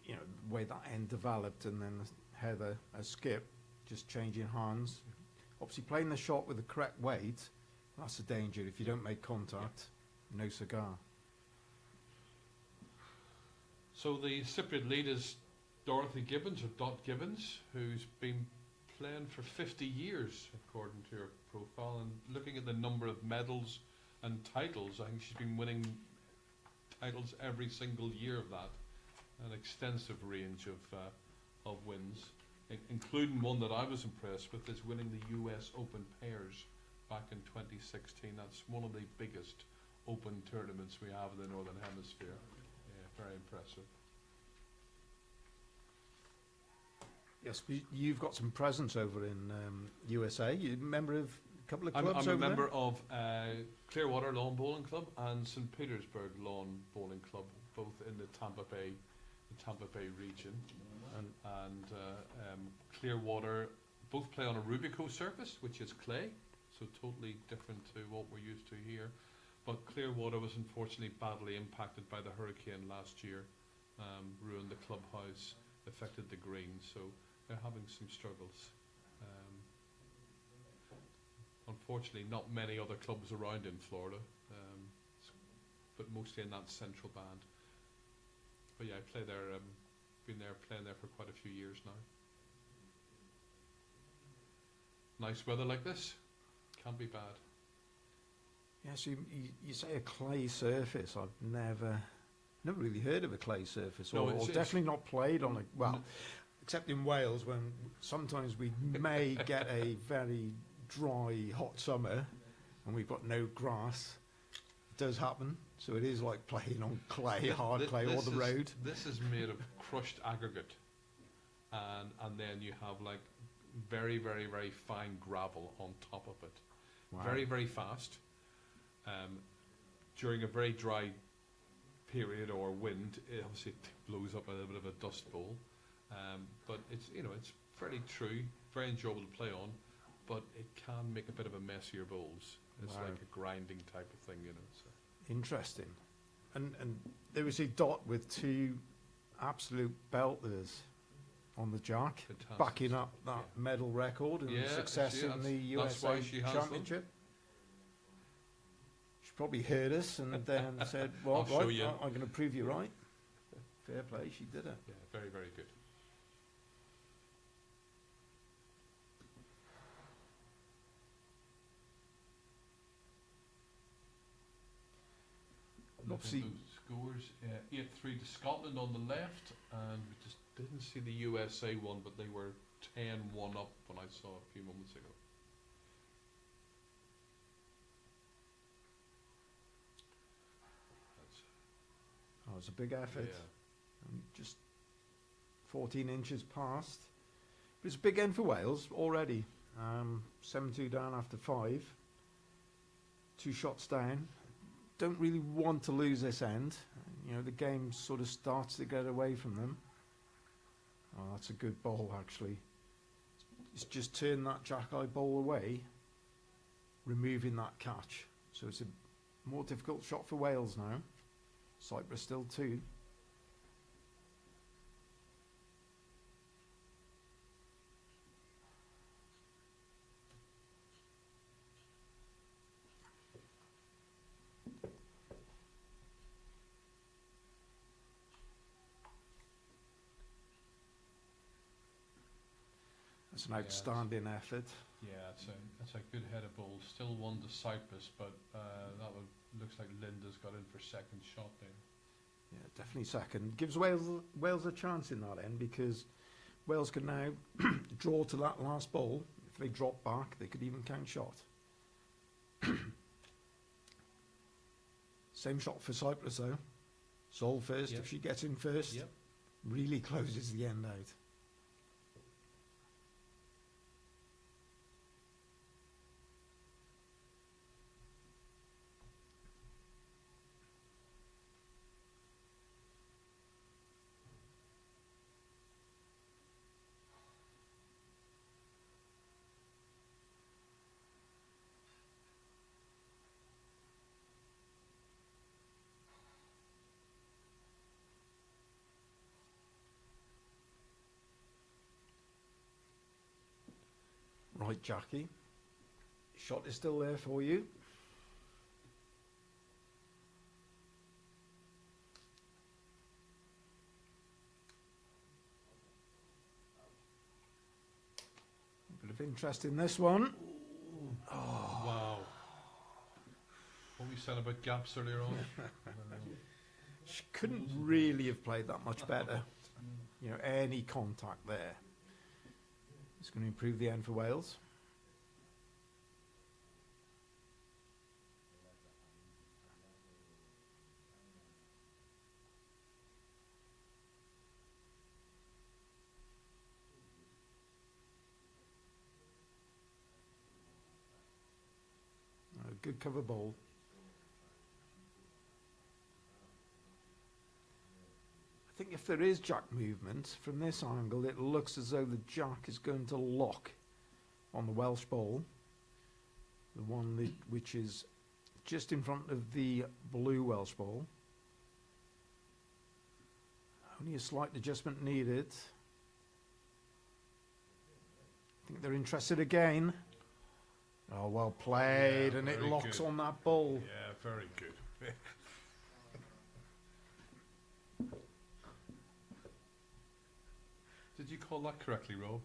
you know, the way that end developed, and then Heather as skip just changing hands. Obviously playing the shot with the correct weight, that's the danger. If you don't make contact, no cigar. So the Cypriot lead is Dorothy Gibbons, or Dot Gibbons, who's been playing for 50 years according to her profile, and looking at the number of medals and titles, I think she's been winning titles every single year of that. An extensive range of wins, including one that I was impressed with, is winning the US Open Pairs back in 2016. That's one of the biggest open tournaments we have in the Northern Hemisphere. Yeah, very impressive. Yes, you've got some presence over in USA. You're a member of a couple of clubs I'm over a member there? of Clearwater Lawn Bowling Club and St Petersburg Lawn Bowling Club, both in the Tampa Bay region. And Clearwater both play on a Rubico surface, which is clay, so totally different to what we're used to here. But Clearwater was unfortunately badly impacted by the hurricane last year, ruined the clubhouse, affected the green, so they're having some struggles. Unfortunately, not many other clubs around in Florida, but mostly in that central band. But yeah, I play there, been there playing there for quite a few years now. Nice weather like this, can't be bad. Yes, you say a clay surface. I've never really heard of a clay surface, No, or it's definitely not played on a, well, No. except in Wales, when sometimes we may get a very dry, hot summer and we've got no grass. It does happen, so it is like playing on clay, hard clay, or the road. This is made of crushed aggregate, and then you have like very, very, very fine gravel on top of it. Wow. Very, very fast. During a very dry period or wind, it obviously blows up a little bit of a dust bowl. But it's it's fairly true, very enjoyable to play on, but it can make a bit of a mess of your bowls. It's Wow. like a grinding type of thing, So. Interesting. And there was a dot with two absolute belters on the jack, Fantastic. backing up that Yeah. medal record and Yeah, success she- in the that's why USA she has them. Championship. She probably heard us and then said, well, I'll show right, you. I'm going to prove you right. Fair play, she did it. Yeah, very, very good. Obviously- Looking at those scores, 8-3 to Scotland on the left, and we just didn't see the USA one, but they were 10-1 up when I saw a few moments ago. That's, Oh, it was a big effort. yeah. Just 14 inches past. But it's a big end for Wales already. 7-2 down after 5. 2 shots down. Don't really want to lose this end. The game sort of starts to get away from them. Oh, that's a good bowl, actually. It's just turn that jack-eye bowl away, removing that catch. So it's a more difficult shot for Wales now. Cyprus still 2. It's an Yeah, outstanding effort. Yeah, it's a good head of ball. Still 1 to Cyprus, but looks like Linda's got in for second shot there. Yeah, definitely second. Gives Wales a chance in that end, because Wales can now draw to that last ball. If they drop back, they could even count shot. Same shot for Cyprus though. Sol first. Yep. If she gets in first, Yep. really closes the end out. Right, Jackie. Shot is still there for you. A bit of interest in this one. Oh. Wow. What we said about gaps earlier on. She couldn't really have played that much better. Any contact there. It's going to improve the end for Wales. good cover ball. I think if there is jack movement, from this angle it looks as though the jack is going to lock on the Welsh ball, the one which is just in front of the blue Welsh ball. Only a slight adjustment needed. I think they're interested again. Oh, well played, Yeah, and it very locks good. on that ball. Yeah, very good. Did you call that correctly, Rob?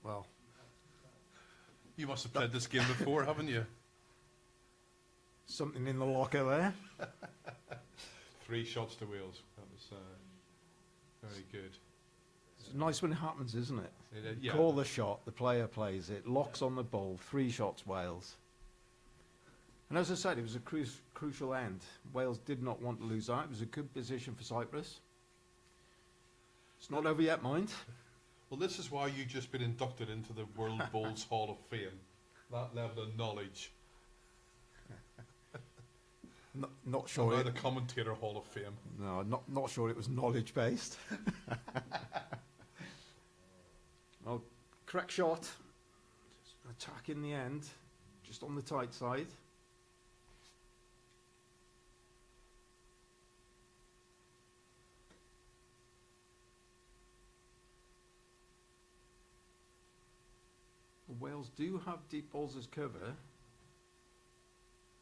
Well, You must have played this game before, haven't you? something in the locker there. 3 shots to Wales. That was very good. It's nice when it happens, isn't it? Yeah. Call the shot, the player plays it, locks on the ball, 3 shots Wales. And as I said, it was a crucial end. Wales did not want to lose out. It was a good position for Cyprus. It's not over yet, mind. Well, this is why you've just been inducted into the World Bowls Hall of Fame. That level of knowledge. Not sure. Or the Commentator Hall of Fame. No, not sure it was knowledge based. Well, correct shot. Just attack in the end, just on the tight side. Wales do have deep balls as cover.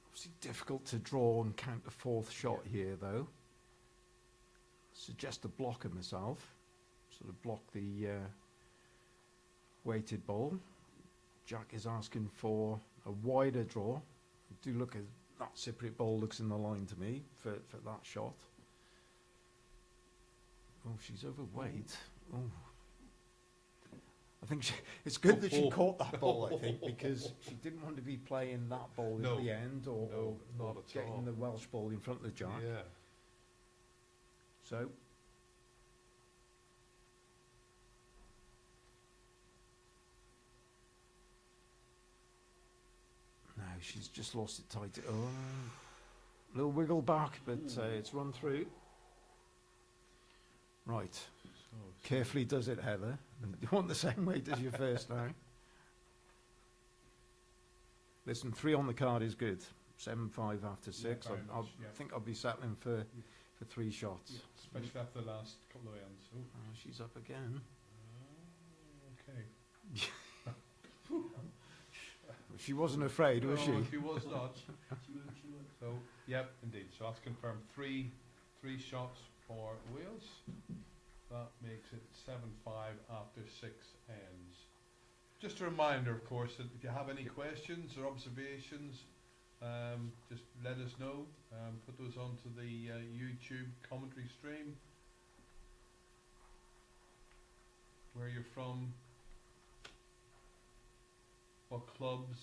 Obviously difficult to draw and count the 4th shot here, though. Suggest a blocker myself. Sort of block the weighted ball. Jack is asking for a wider draw. Do look at that Cypriot ball looks in the line to me for that shot. Oh, she's overweight. Oh. I think it's good that she caught that ball, I think, because she didn't want to be playing that ball at the end or not at getting all. the Welsh ball in front of the jack. Yeah. So, no, she's just lost it tight. Oh, little wiggle back, but it's run through. Right. Carefully does it, Heather. You want the same weight as your first now. Listen, 3 on the card is good. 7-5 after 6. very I much, yeah. think I'll be settling for 3 shots. Yeah, especially after the last couple of ends. Oh. She's up again. Okay. She wasn't afraid, was she? No, she was not. So, yep, indeed. So that's confirmed. 3 shots for Wales. That makes it 7-5 after 6 ends. Just a reminder, of course, that if you have any questions or observations, just let us know. Put those onto the YouTube commentary stream. Where you're from, what clubs,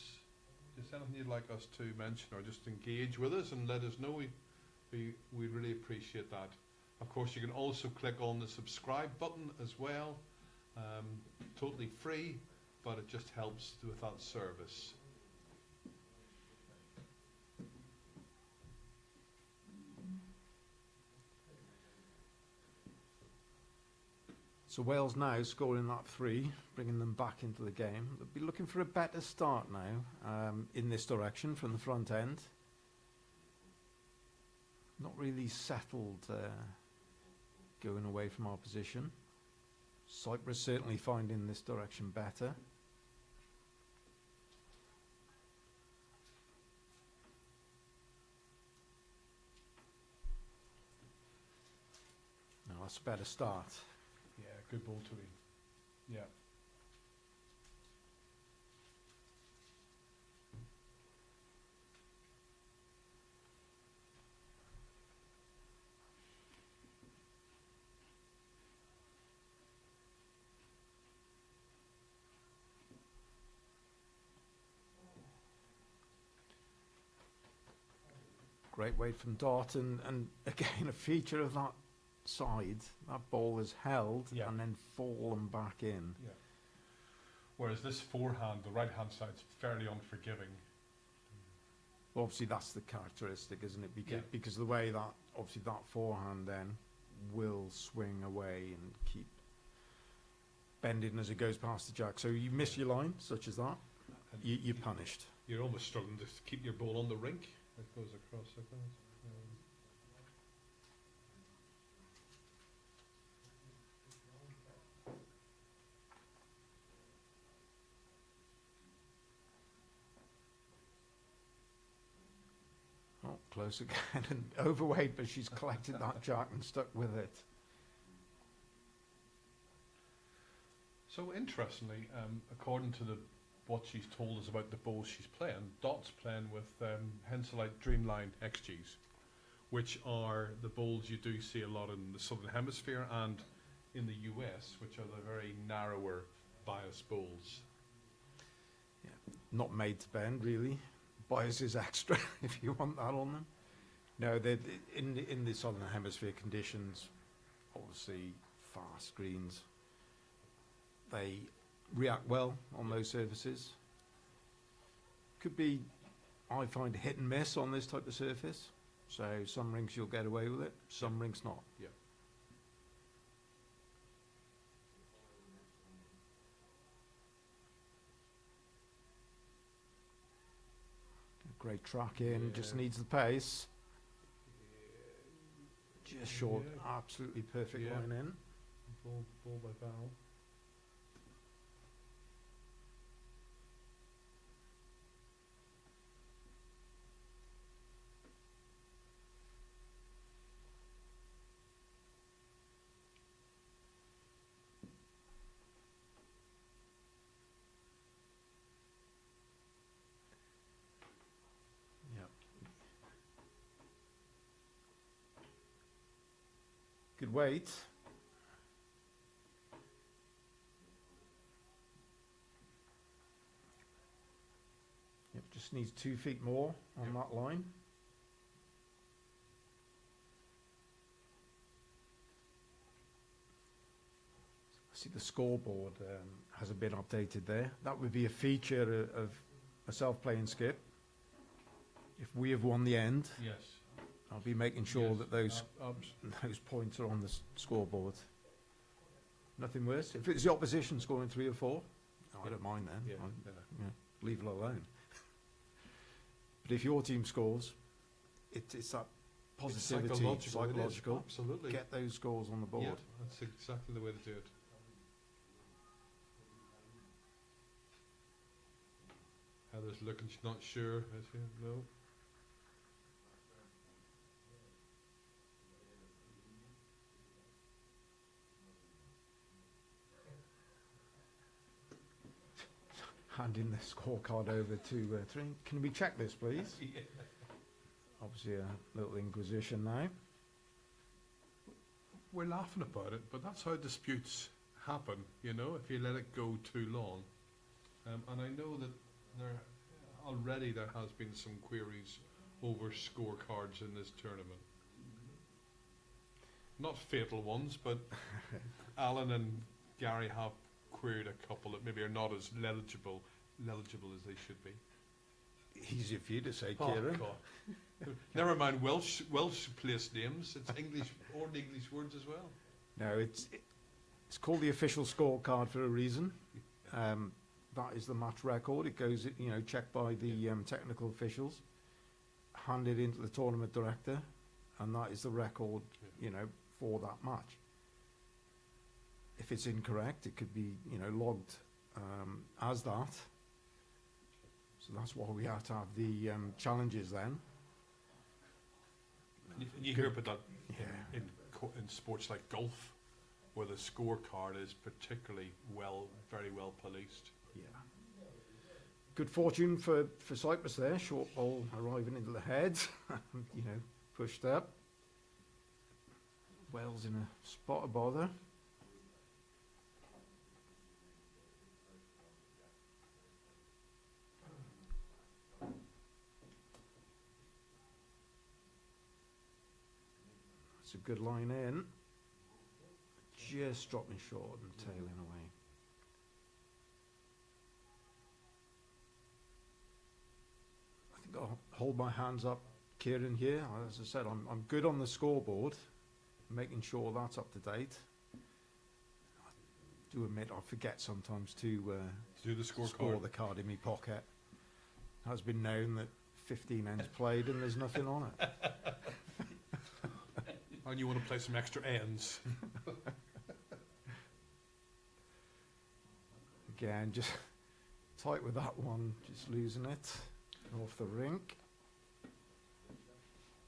just anything you'd like us to mention or just engage with us and let us know. We really appreciate that. Of course, you can also click on the subscribe button as well. Totally free, but it just helps with that service. So Wales now scoring that 3, bringing them back into the game. They'll be looking for a better start now in this direction from the front end. Not really settled going away from our position. Cyprus certainly finding this direction better. Now that's a better start. Yeah, good ball to him. Yeah. Great weight from Dot, and again a feature of that side, that ball is held and then fallen back in. Yeah. Whereas this forehand, the right hand side's fairly unforgiving. Well, obviously that's the characteristic, isn't it? Because, Yeah. because the way that, obviously that forehand then will swing away and keep bending as it goes past the jack. So you miss your line, such as that, And you're punished. You're almost struggling to keep your ball on the rink. It goes across like that. Oh, close again, and overweight, but she's collected that jack and stuck with it. So interestingly, according to what she's told us about the bowls she's playing, Dot's playing with Henselite Dreamline XGs, which are the bowls you do see a lot in the Southern Hemisphere and in the US, which are the very narrower bias bowls. Not made to bend, really. Bias is extra if you want that on them. No, in the Southern Hemisphere conditions, obviously fast greens, they react well on those surfaces. Could be, I find, hit and miss on this type of surface. So some rinks you'll get away with it, some rinks not. Yeah. Great track in, just Yeah. needs the pace. Just short, absolutely perfect Yeah. line in. Ball by Val. Yeah. Good weight. Yep, just needs 2 feet more on Yep. that line. See the scoreboard hasn't been updated there. That would be a feature of a self-playing skip. If we have won the end, Yes. I'll be making sure Yes. that those those points are on the scoreboard. Nothing worse. If it's the opposition scoring 3 or 4, I don't mind then. Yeah. Yeah, leave it alone. But if your team scores, it's that positivity, psychological. Absolutely. Get those scores on the board. Yeah, that's exactly the way to do it. Heather's looking, she's not sure. Is she? No. Handing the scorecard over to Trin. Can we check this, please? Yeah. Obviously, a little inquisition now. We're laughing about it, but that's how disputes happen, you know, if you let it go too long. And I know that there has been some queries over scorecards in this tournament. Not fatal ones, but Alan and Gary have queried a couple that maybe are not as legible as they should be. Easy for you to say, Oh, Kieran. God. Never mind Welsh place names. It's English or English words as well. No, it's called the official scorecard for a reason. That is the match record. It goes, checked by the technical officials, handed into the tournament director, and that is the record, for that match. If it's incorrect, it could be, logged as that. So that's why we have to have the challenges then. You hear about that Yeah. in sports like golf, where the scorecard is particularly very well policed. Yeah. Good fortune for Cyprus there. Short ball arriving into the head, pushed up. Wells in a spot of bother. That's a good line in. Just dropping short and tailing away. I'll hold my hands up, Kieran, here. As I said, I'm good on the scoreboard, making sure that's up to date. I do admit I forget sometimes to Do the score scorecard. the card in my pocket. It has been known that 15 ends played and there's nothing on it. And you want to play some extra ends. Again, just tight with that one, just losing it off the rink.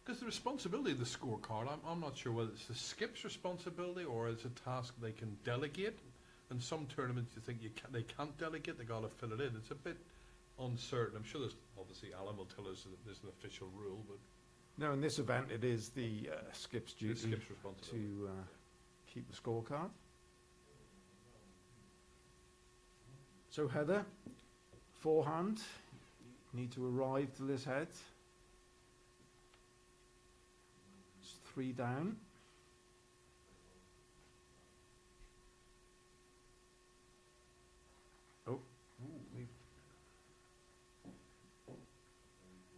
Because the responsibility of the scorecard, I'm not sure whether it's the skip's responsibility or it's a task they can delegate. And some tournaments you think they can't delegate, they got to fill it in. It's a bit uncertain. I'm sure there's obviously Alan will tell us that there's an official rule, but No, in this event it is the skip's the duty skip's responsibility. to keep the scorecard. So Heather, forehand, need to arrive to this head. It's 3 down. Oh,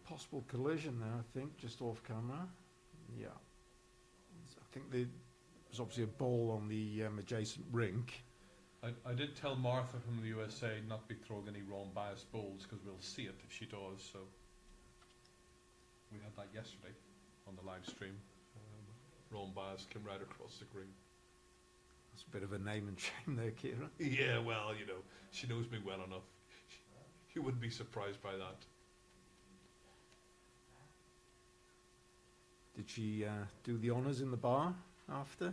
possible collision there, I think, just off camera. Yeah. I think there's obviously a ball on the adjacent rink. I did tell Martha from the USA not to be throwing any wrong biased balls because we'll see it if she does. So we had that yesterday on the live stream. Wrong bias came right across the green. That's a bit of a name and shame there, Kira. Yeah, well, you know, she knows me well enough. You wouldn't be surprised by that. Did she do the honours in the bar after?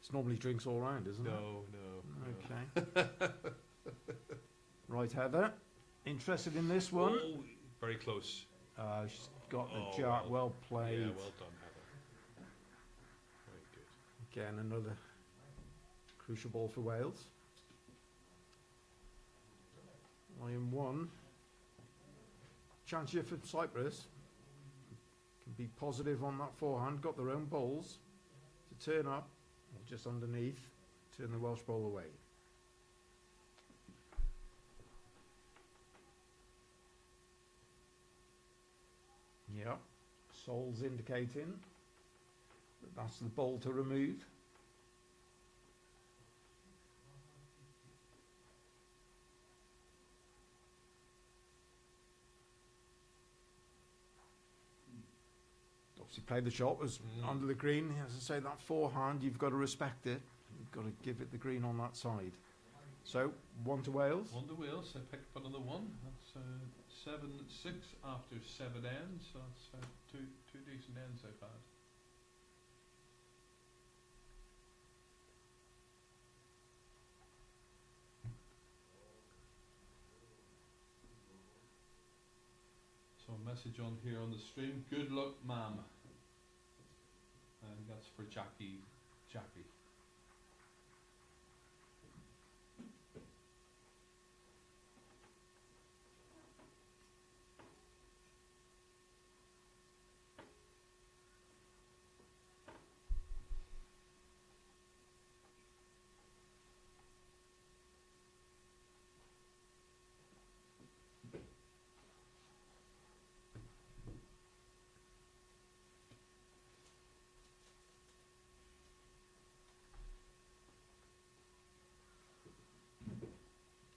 It's normally drinks all round, isn't it? No. Okay. Right, Heather. Interested in this one? Oh, very close. She's got the Oh, jack. Well played. Yeah, well done, Heather. Very good. Again, another crucial ball for Wales. Iron 1. Chance here for Cyprus. Can be positive on that forehand. Got their own balls to turn up, or just underneath, turn the Welsh ball away. Yep, Sol's indicating that that's the ball to remove. Obviously played the shot, was under the green. As I say, that forehand, you've got to respect it. You've got to give it the green on that side. So, 1 to Wales. 1 to Wales. I picked up another one. That's 7-6 after 7 ends. So that's two decent ends I've had. So a message on here on the stream. Good luck, ma'am. And that's for Jackie.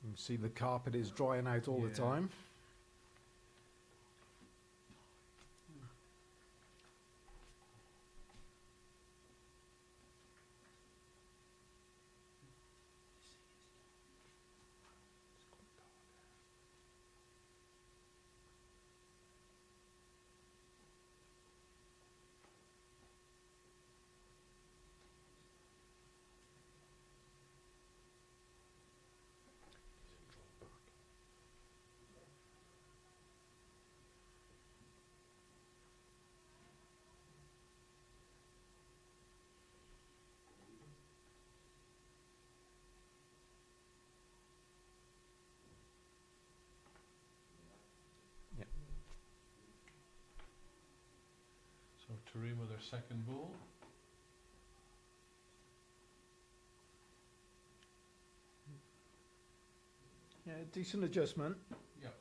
You can see the carpet is drying out all the Yeah. time. So Tareem with their second ball. Yeah, decent adjustment. Yep.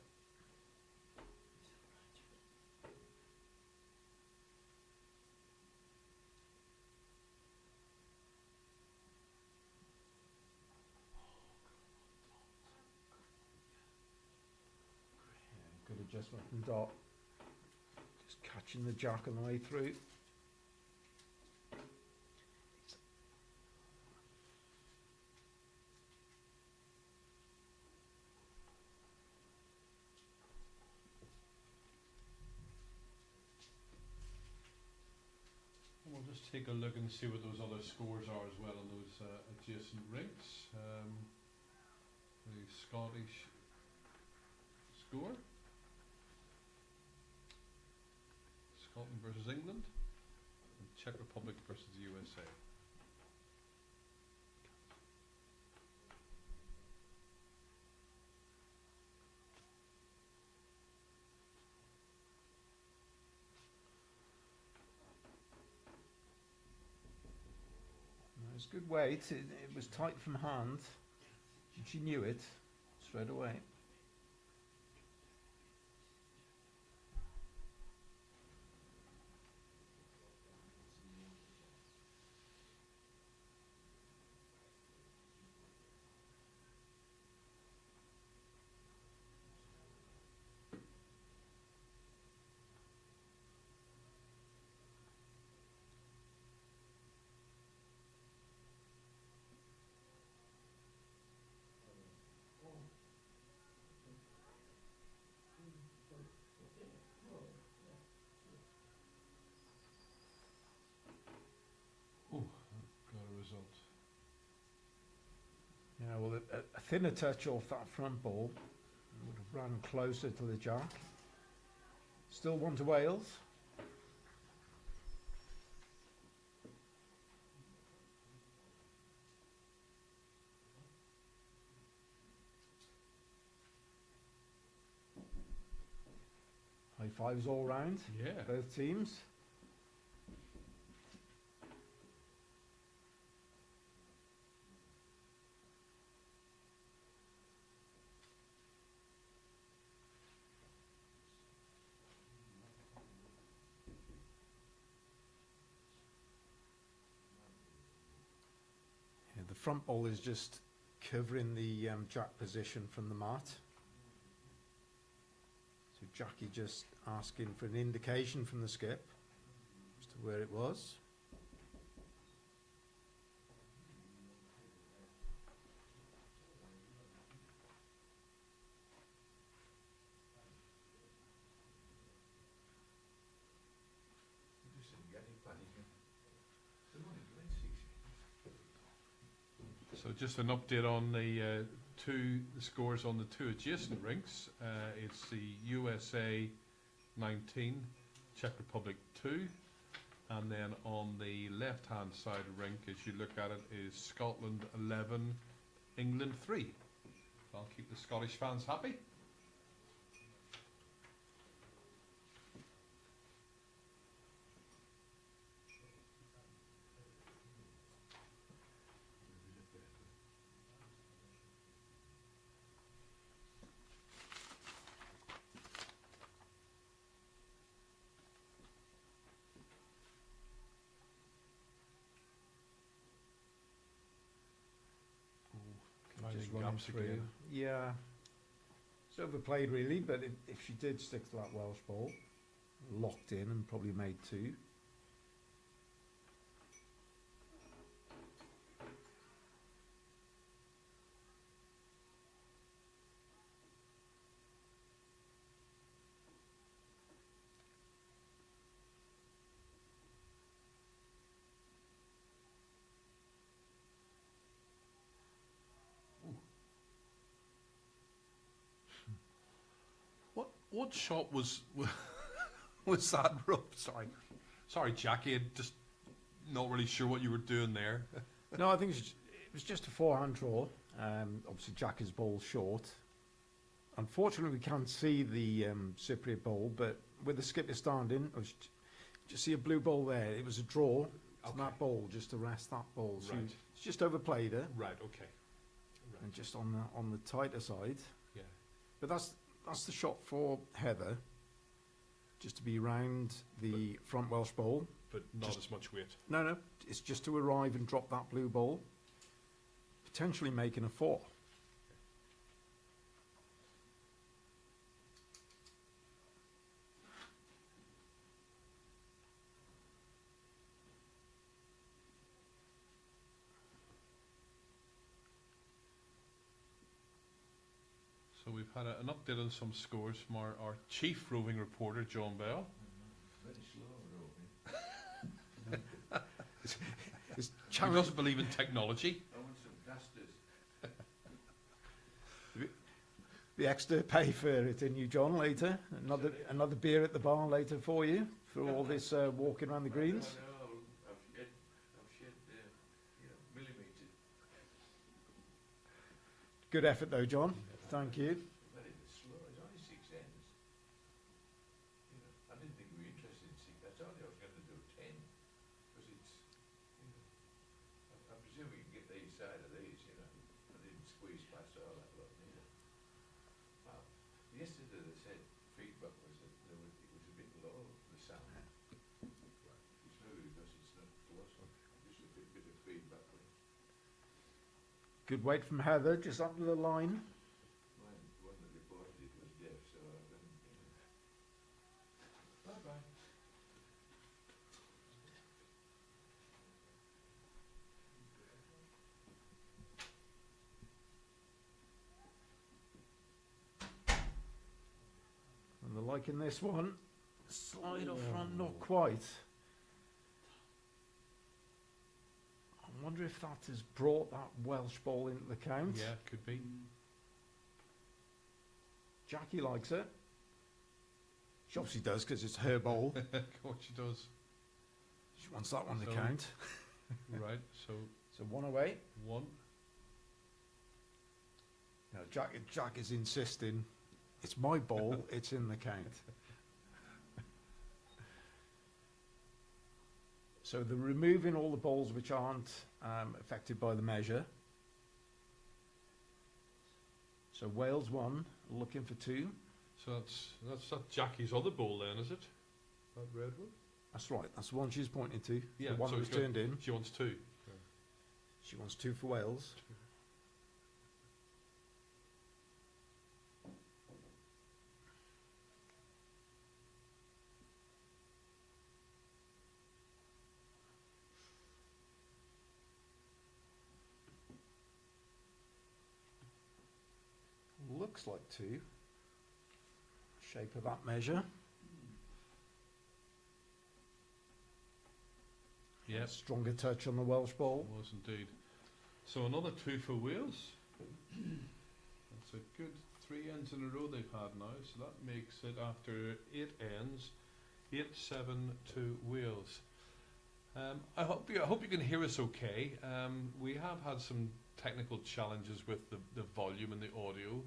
adjustment from Dot. Just catching the jack on the way through. We'll just take a look and see what those other scores are as well on those adjacent rinks. The Scottish score, Scotland versus England, and Czech Republic versus the USA. It was good weight. It was tight from hand. And she knew it straight away. Got a result. Yeah, well, a thinner touch off that front ball would have ran closer to the jack. Still 1 to Wales. High fives all round, Yeah. both teams. Yeah, the front ball is just covering the jack position from the mat. So Jackie just asking for an indication from the skip as to where it was. So just an update on the the scores on the two adjacent rinks. It's the USA 19, Czech Republic 2, and then on the left-hand side rink, as you look at it, is Scotland 11, England 3. I'll keep the Scottish fans happy. Just Finding running gaps through. again. Yeah. It's overplayed really, but if she did stick to that Welsh ball, locked in and probably made 2. What shot was was that, Rob? Sorry, Jackie. I'm just not really sure what you were doing there. No, I think it was just a forehand draw. Obviously, Jackie's ball short. Unfortunately, we can't see the Cypriot ball, but with the skipper standing, just see a blue ball there. It was a draw to that ball, just to rest that ball. So Right. it's just overplayed her, Right. Okay. Right. and just on the tighter side. Yeah. But that's the shot for Heather, just to be round the front Welsh ball. But not Just- as much weight. No, it's just to arrive and drop that blue ball, potentially making a 4. we've had an update on some scores from our chief roving reporter, John Bell. Very slow roving. It's He doesn't believe in technology. I want some casters. the extra pay for it in you, John, later. Another beer at the bar later for you, for all this walking around the greens. I know, I've shed millimetres. Good effort though, John. Thank you. Very slow. It's only 6 ends. I didn't think we were interested in 6. I told you I was going to do 10. Because it's, I presume we can get the east side of these, I didn't squeeze past all that lot neither. Well, yesterday they said feedback was that it was a bit low, the sound. It's maybe because it's not close. Just a bit of feedback. Good weight from Heather, just under the line. One that reported it was deaf, so I didn't. Bye-bye. And the like in this one, slide off front, not quite. I wonder if that has brought that Welsh ball into the count. Yeah, could be. Jackie likes it. She obviously does because it's her ball. What she does. She wants that one to So- count. Right, so So one away. 1. No, Jack is insisting, it's my ball, it's in the count. So they're removing all the balls which aren't affected by the measure. So Wales 1, looking for 2. So that's Jackie's other ball then, is it? That red one? That's right, that's the one she's pointing to. Yeah, the one so that was it's got- turned in. She wants 2. She wants 2 for Wales. Looks like 2. Shape of that measure. Yes, Stronger touch on the Welsh ball. was indeed. So another 2 for Wales. That's a good 3 ends in a row they've had now. So that makes it, after 8 ends, 8-7 to Wales. I hope you can hear us okay. We have had some technical challenges with the volume and the audio.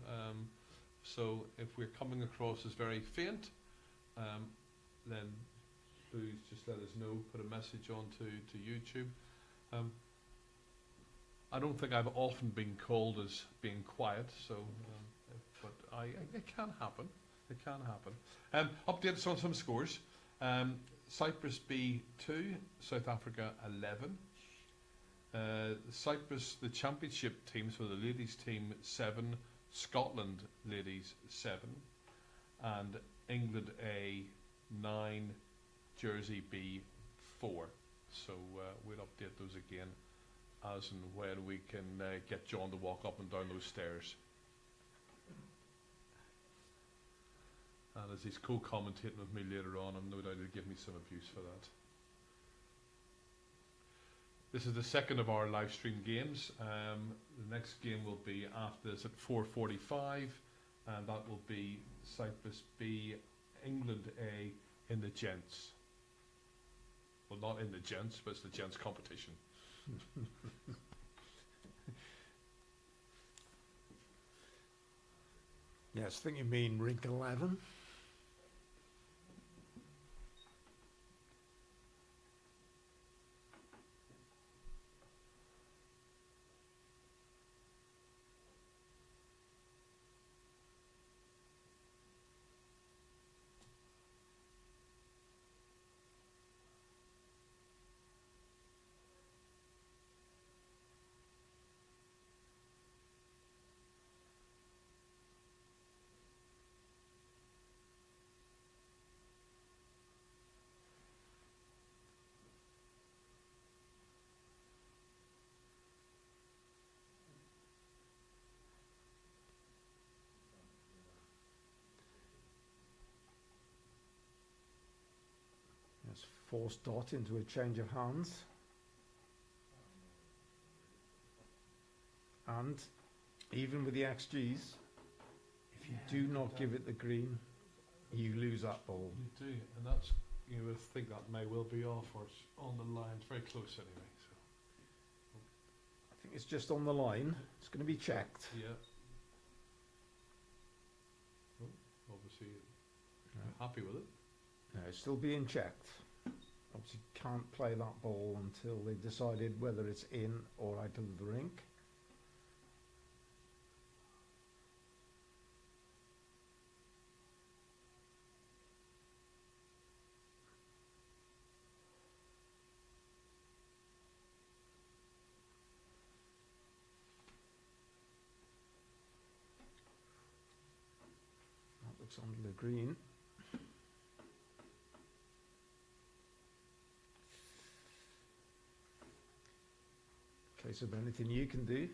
So if we're coming across as very faint, then please just let us know. Put a message on to YouTube. I don't think I've often been called as being quiet, so but it can happen. It can happen. Updates on some scores. Cyprus B2, South Africa 11. Cyprus, the championship teams for the ladies team 7, Scotland ladies 7, and England A 9, Jersey B 4. So we'll update those again as and when we can get John to walk up and down those stairs. And as he's co-commentating with me later on, I'm no doubt he'll give me some abuse for that. This is the second of our live stream games. The next game will be after this at 4:45, and that will be Cyprus B, England A in the gents. Well, not in the gents, but it's the gents competition. Yes, I think you mean rink 11. force dot into a change of hands. And even with the XGs, if you do not give it the green, you lose that ball. You do, and that's, you would think that may well be off or it's on the line. It's very close anyway. So I think it's just on the line. It's going to be checked. yeah. Oh, obviously, happy with it. No, it's still being checked. Obviously, can't play that ball until they've decided whether it's in or out of the rink. That looks onto the green. Case of anything you can do.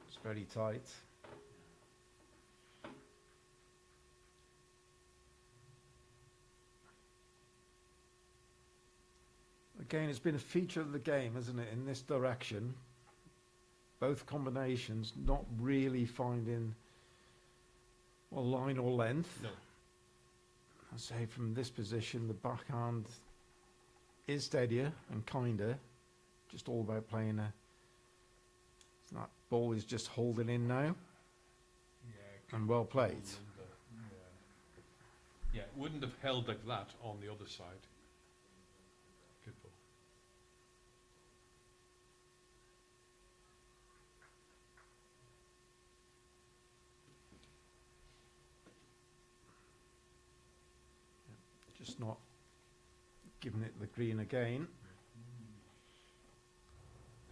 It's very tight. Again, it's been a feature of the game, hasn't it, in this direction? Both combinations not really finding, well, line or length. No. I say from this position, the backhand is steadier and kinder. Just all about playing a. So that ball is just holding in now, Yeah. and well played. Yeah, it wouldn't have held like that on the other side. Good ball. Just not giving it the green again.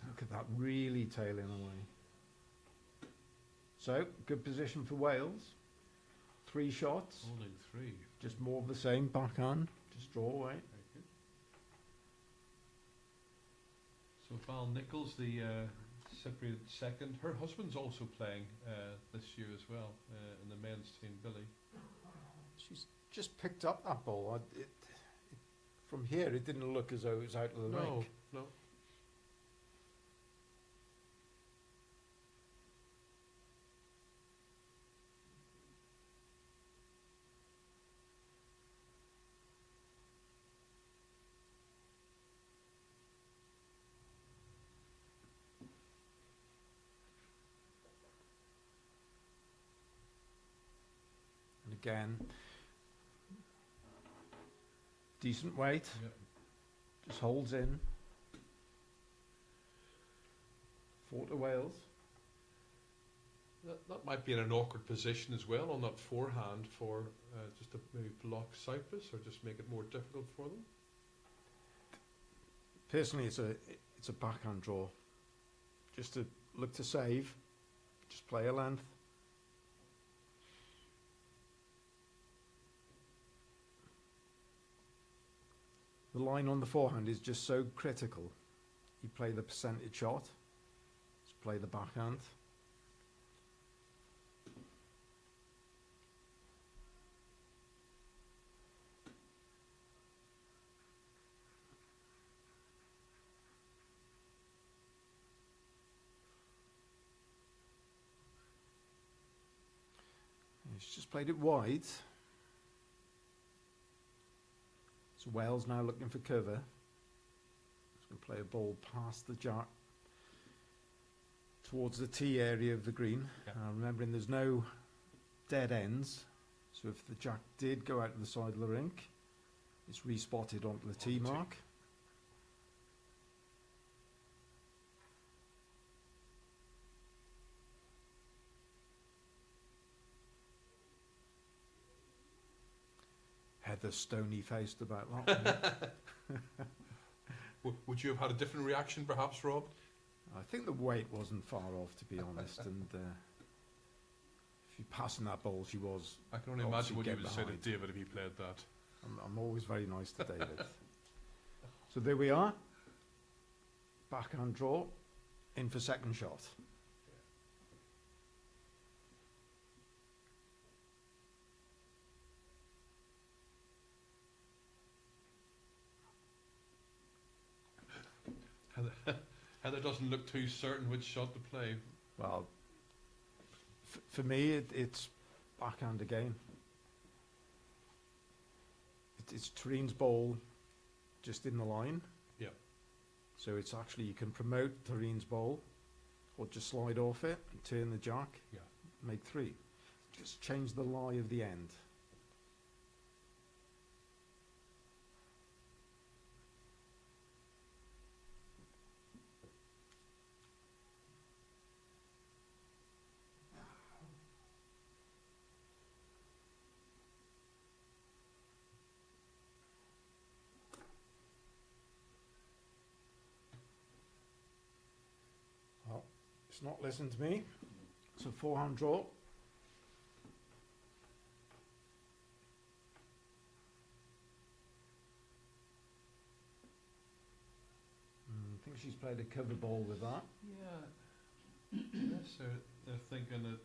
Look at that, really tailing away. So, good position for Wales. 3 shots, Holding 3. just more of the same, backhand, just draw away. Very good. So Val Nichols, the Cypriot second. Her husband's also playing this year as well in the men's team, Billy. She's just picked up that ball. From here, it didn't look as though it was out of the rink. No. And again, decent weight, Yeah. just holds in. 4 to Wales. That might be in an awkward position as well on that forehand for just to maybe block Cyprus or just make it more difficult for them. Personally, it's a backhand draw. Just to look to save, just play a length. The line on the forehand is just so critical. You play the percentage shot, just play the backhand. He's just played it wide. So Wales now looking for cover. He's going to play a ball past the jack towards the tee area of the green. Yeah. Remembering there's no dead ends, so if the jack did go out to the side of the rink, it's respotted onto the tee mark. Heather stony-faced about that one. Would you have had a different reaction perhaps, Rob? I think the weight wasn't far off, to be honest, and if you're passing that ball, she was. I can only Obviously imagine what you get would say to behind. David if he played that. I'm always very nice to David. So there we are. Backhand draw, in for second shot. Heather doesn't look too certain which shot to play. Well, for me, it's backhand again. It's Tareen's ball just in the line. Yeah. So it's actually, you can promote Tareen's ball or just slide off it and turn the jack. Yeah. Make 3. Just change the lie of the end. Well, it's not listening to me. It's a forehand draw. I think she's played a cover ball with that. Yeah. Yes, they're thinking that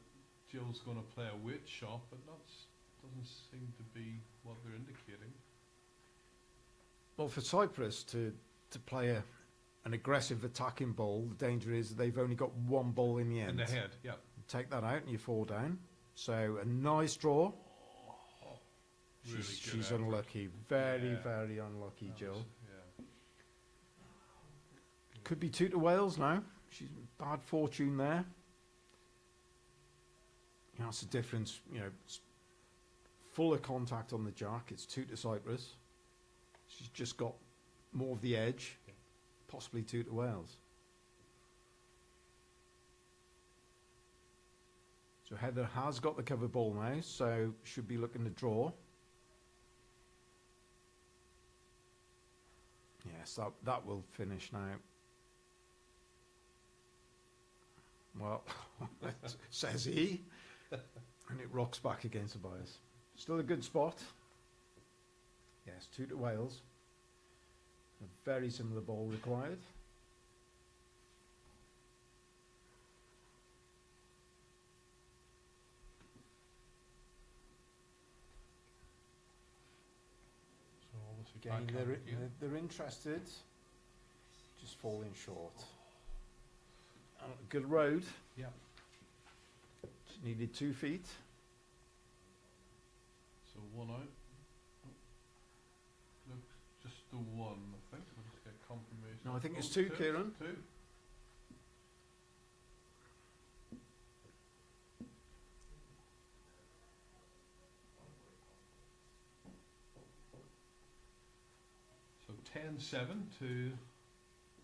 Jill's going to play a weight shot, but that doesn't seem to be what they're indicating. Well, for Cyprus to play an aggressive attacking ball, the danger is they've only got one ball in the end. In the head, yeah. Take that out and you fall down. So a nice draw. Really She's effort. unlucky. Very, Yeah. very unlucky, That Jill. was- yeah. Could be 2 to Wales now. She's bad fortune there. You know, that's the difference. You know, it's fuller contact on the jack. It's 2 to Cyprus. She's just got more of the edge. Yeah. Possibly 2 to Wales. So Heather has got the cover ball now, so should be looking to draw. Yes, that will finish now. Well, says he. And it rocks back against the bias. Still a good spot. Yes, 2 to Wales. A very similar ball required. So obviously Again, backhand again. they're interested. Just falling short. Good road. Yeah. Just needed 2 feet. So one out. Looks just the one, I think. We'll just get confirmation. No, I think it's Oh, 2, Kieran. 2. So 10-7 to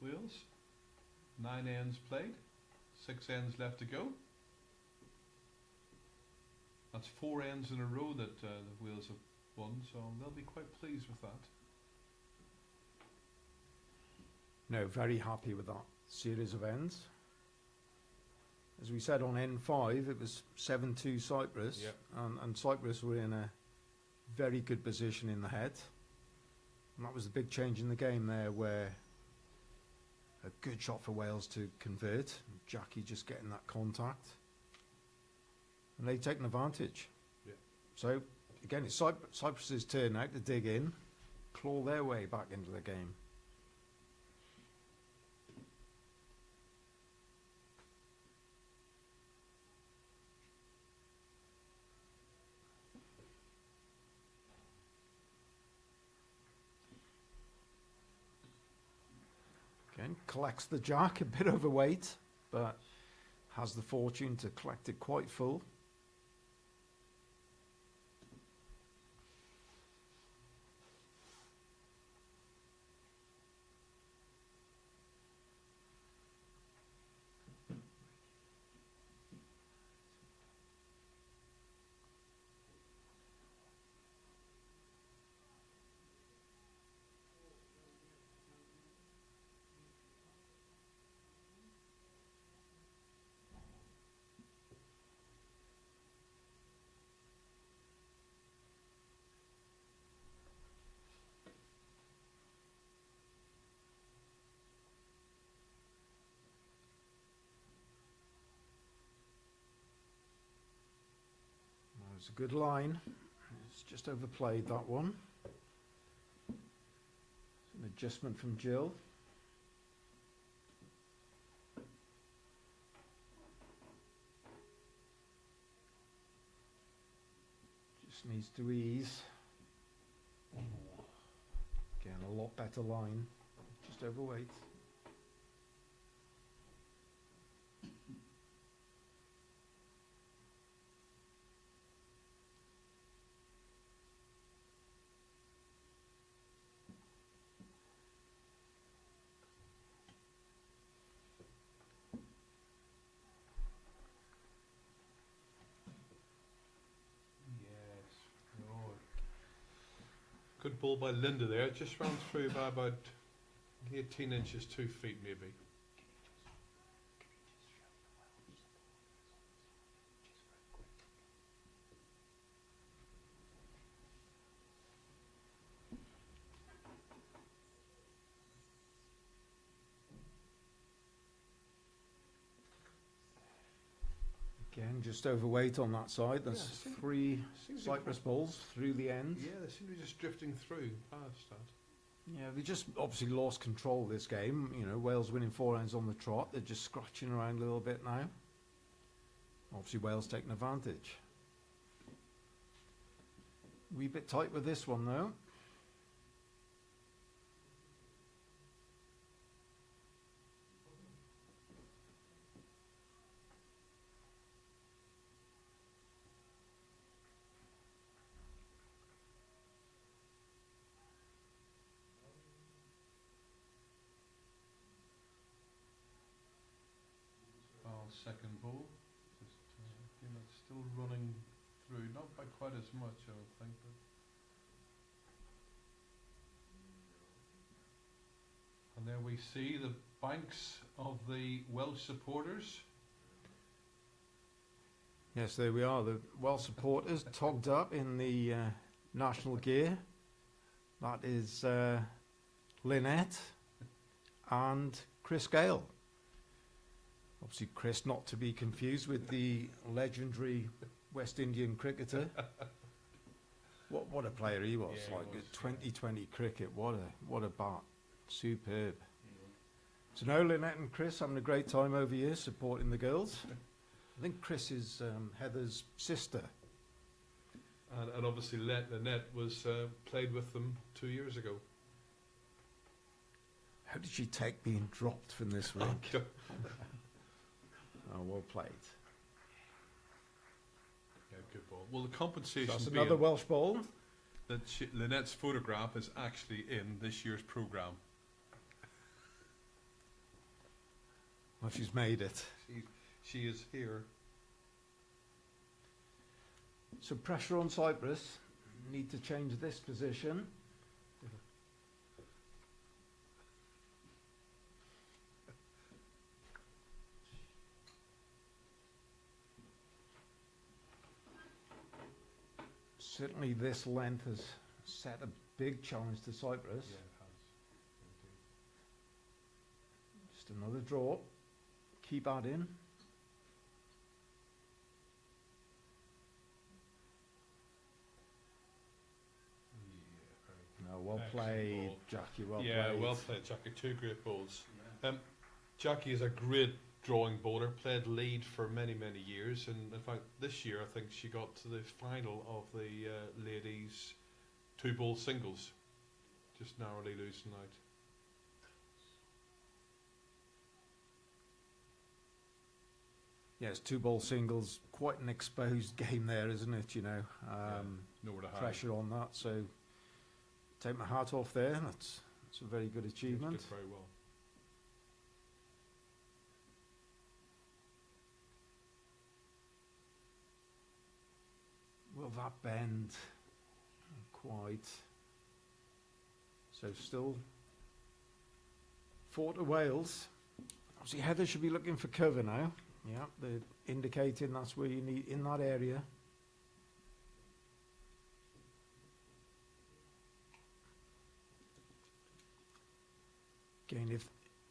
Wales. 9 ends played. 6 ends left to go. That's 4 ends in a row that the Wales have won, so they'll be quite pleased with that. No, very happy with that series of ends. As we said on N5, it was 7-2 Cyprus, Yep. and Cyprus were in a very good position in the head. And that was the big change in the game there, where a good shot for Wales to convert. Jackie just getting that contact. And they've taken advantage. Yep. So, again, it's Cyprus's turn now to dig in, claw their way back into the game. Again, collects the jack, a bit overweight, but has the fortune to collect it quite full. It's a good line. It's just overplayed that one. It's an adjustment from Jill. Just needs to ease. Again, a lot better line. Just overweight. Yes. Oh. Good ball by Linda there. It just ran through by about 18 inches, 2 feet maybe. Again, just overweight on that side. There's Yeah, 3 seems to be Cyprus balls through the end. Yeah, they seem to be just drifting through past that. Yeah, they just obviously lost control of this game. You know, Wales winning 4 ends on the trot. They're just scratching around a little bit now. Obviously, Wales taking advantage. Wee bit tight with this one, though. Well, second ball. Just, you know, still running through. Not by quite as much, I would think. But and there we see the banks of the Welsh supporters. Yes, there we are. The Welsh supporters togged up in the national gear. That is Lynette and Chris Gale. Obviously, Chris not to be confused with the legendary West Indian cricketer. What a player he was! Yeah, he like was, 2020 cricket. What a bat! Superb. So now Lynette and Chris having a great time over here supporting the girls. I think Chris is Heather's sister. And obviously Lynette was played with them 2 years ago. How did she take being dropped from this rink? Oh, well played. Yeah, good ball. Well, the compensation So that's being another Welsh ball. that Lynette's photograph is actually in this year's programme. Well, she's made it. She is here. So pressure on Cyprus. Need to change this position. Certainly this length has set a big challenge to Cyprus. Yeah, it has. Just another draw. Keep adding. No, well Excellent played, ball. Jackie. Well Yeah, played. well played, Jackie. 2 great balls. Jackie is a great drawing bowler, played lead for many, many years, and in fact this year I think she got to the final of the ladies 2-ball singles, just narrowly losing out. Yes, 2-ball singles. Quite an exposed game there, isn't it? You know, Nowhere to hide. pressure on that. So take my hat off there. That's a very good achievement. Did very well. Will that bend? Quite. So still 4 to Wales. Obviously Heather should be looking for cover now. Yeah, they're indicating that's where you need, in that area. Again,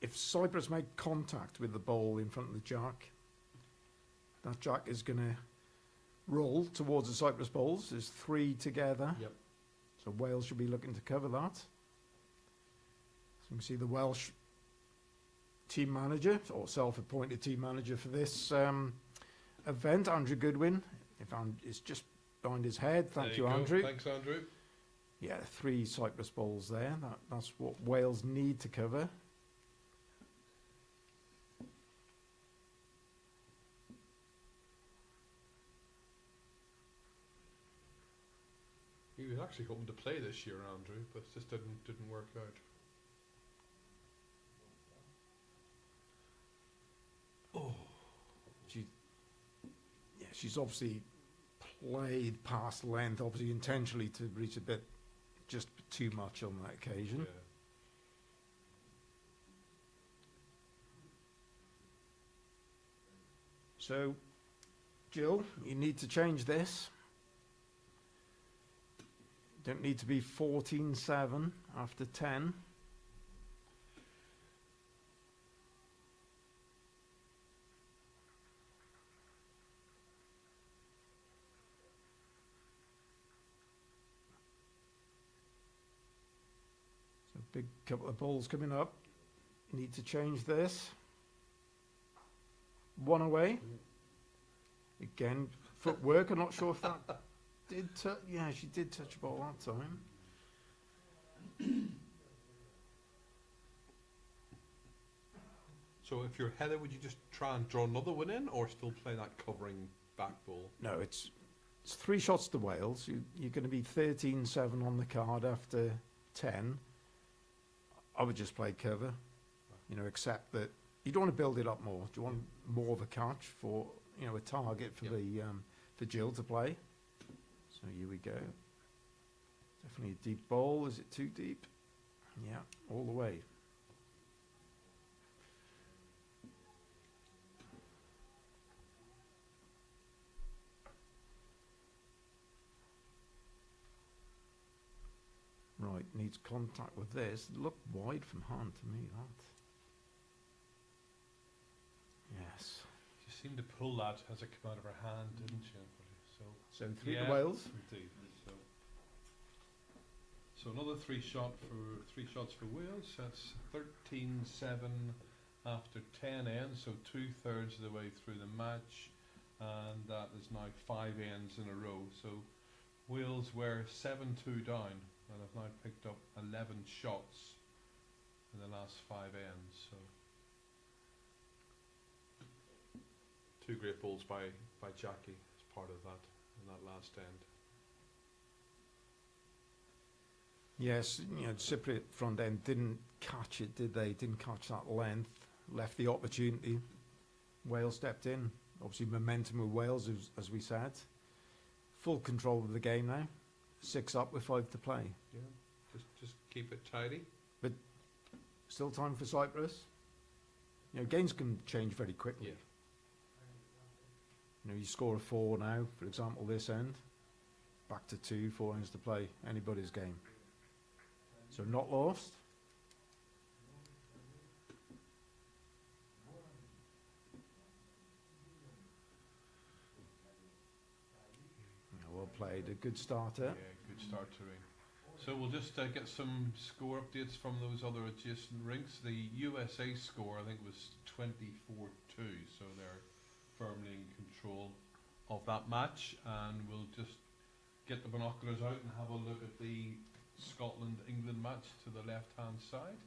if Cyprus make contact with the ball in front of the jack, that jack is going to roll towards the Cyprus bowls. There's 3 together. Yep. So Wales should be looking to cover that. So you can see the Welsh team manager, or self-appointed team manager for this event, Andrew Goodwin. It's just behind his head. Thank you, go. Andrew. Thanks, Andrew. Yeah, 3 Cyprus bowls there. That's what Wales need to cover. He was actually hoping to play this year, Andrew, but it just didn't work out. Oh, She's obviously played past length, obviously intentionally to reach a bit, just too much on that occasion. yeah. So, Jill, you need to change this. Don't need to be 14-7 after 10. So big couple of balls coming up. Need to change this. 1 away. Again, footwork. I'm not sure if that did touch. Yeah, she did touch a ball that time. So if you're Heather, would you just try and draw another one in, or still play that covering back ball? No, it's 3 shots to Wales. You're going to be 13-7 on the card after 10. I would just play cover, except that you don't want to build it up more. Do you want more of a catch for, a target for for Jill to play? So here we go. Definitely a deep ball. Is it too deep? Yeah, all the way. Right, needs contact with this. Look wide from hand to me, that. Yes. She seemed to pull that as it came out of her hand, didn't she? So 3 to Wales. Indeed. So another 3 shots for Wales. That's 13-7 after 10 ends, so 2/3 of the way through the match, and that is now 5 ends in a row. So Wales were 7-2 down, and have now picked up 11 shots in the last 5 ends. So 2 great balls by Jackie as part of that in that last end. Yes, Cypriot front end didn't catch it, did they? Didn't catch that length. Left the opportunity. Wales stepped in. Obviously momentum with Wales, as we said. Full control of the game now. 6 up with 5 to play. Yeah, just keep it tidy. Still time for Cyprus. Games can change very quickly. Yeah. You score a 4 now, for example, this end. Back to 2, 4 ends to play. Anybody's game. So not lost. Well played. A good starter. Yeah, good start to ring. So we'll just get some score updates from those other adjacent rinks. The USA score, I think, was 24-2, so they're firmly in control of that match. And we'll just get the binoculars out and have a look at the Scotland-England match to the left-hand side.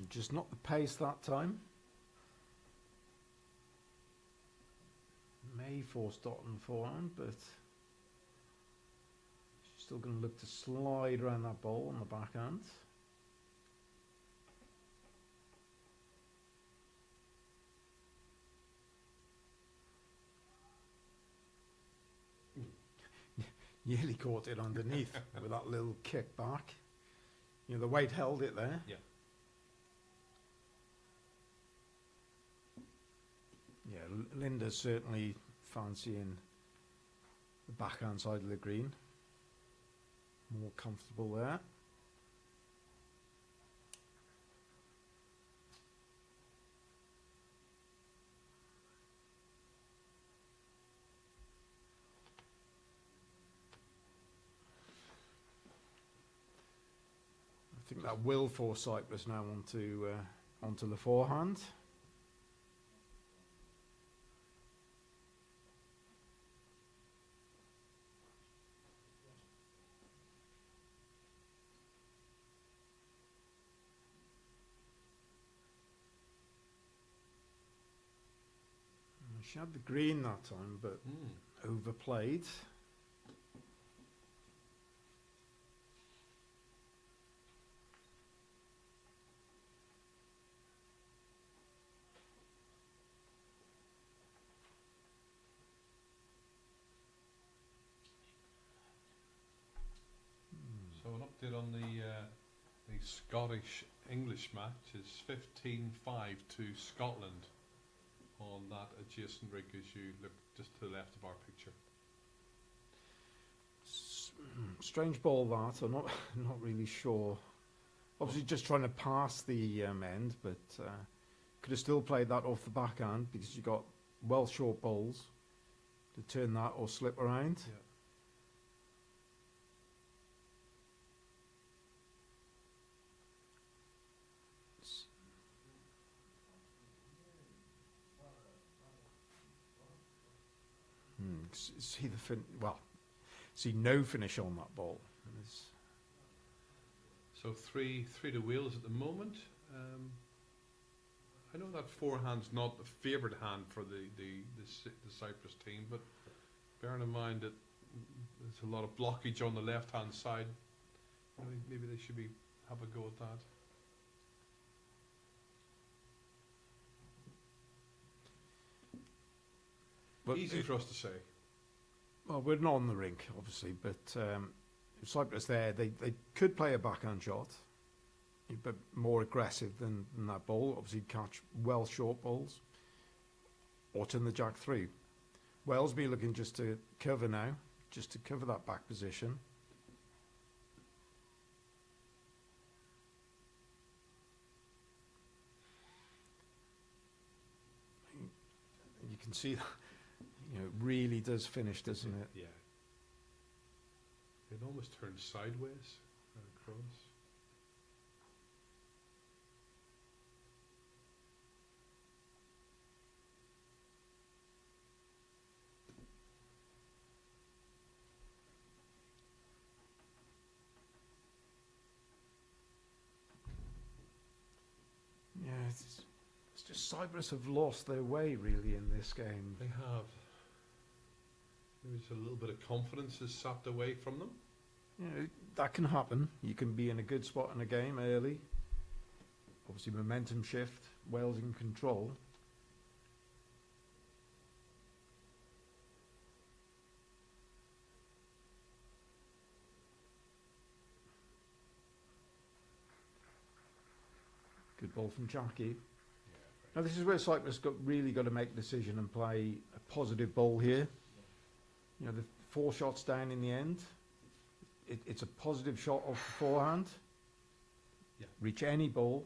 Just not the pace that time. May force dot on forehand, but she's still going to look to slide around that ball on the backhand. Nearly caught it underneath with that little kick back. You know, the weight held it there. Yeah. Yeah, Linda's certainly fancying the backhand side of the green. More comfortable there. I think that will force Cyprus now onto the forehand. She had the green that time, but overplayed. So an update on the Scottish-English match is 15-5 to Scotland on that adjacent rig as you look just to the left of our picture. Strange ball that. I'm not really sure. Obviously, just trying to pass the end, but could have still played that off the backhand because you got well short balls to turn that or slip around. Yeah. See the see no finish on that ball. So three to wheels at the moment. I know that forehand's not the favoured hand for the Cyprus team, but bearing in mind that there's a lot of blockage on the left-hand side, maybe they should have a go at that. But Easy for us to say. Well, we're not on the rink, obviously, but if Cyprus there, they could play a backhand shot, but more aggressive than that ball. Obviously, catch well short balls, or turn the jack through. Wales be looking just to cover now, just to cover that back position. You can see that. You know, it really does finish, doesn't it? Yeah. It almost turns sideways and across. Yeah, it's just Cyprus have lost their way really in this game. They have. There's a little bit of confidence is sapped away from them. You know, that can happen. You can be in a good spot in a game early. Obviously, momentum shift. Wales in control. Good ball from Jackie. Now this is where Cyprus really got to make a decision and play a positive ball here. You know, the 4 shots down in the end. It's a positive shot off the forehand. Yeah. Reach any ball,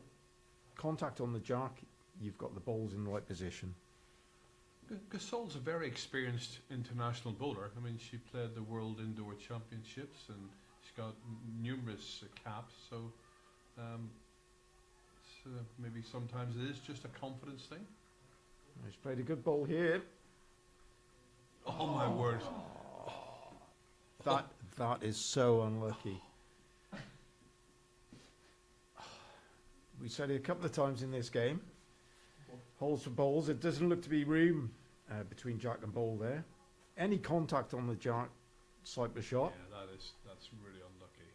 contact on the jack, you've got the balls in the right position. Gasol's a very experienced international bowler. I mean, she played the World Indoor Championships and she's got numerous caps. So maybe sometimes it is just a confidence thing. She's played a good ball here. Oh my word! That is so unlucky. We said it a couple of times in this game. Holes for balls. It doesn't look to be room between jack and ball there. Any contact on the jack, Cyprus shot. Yeah, that's really unlucky.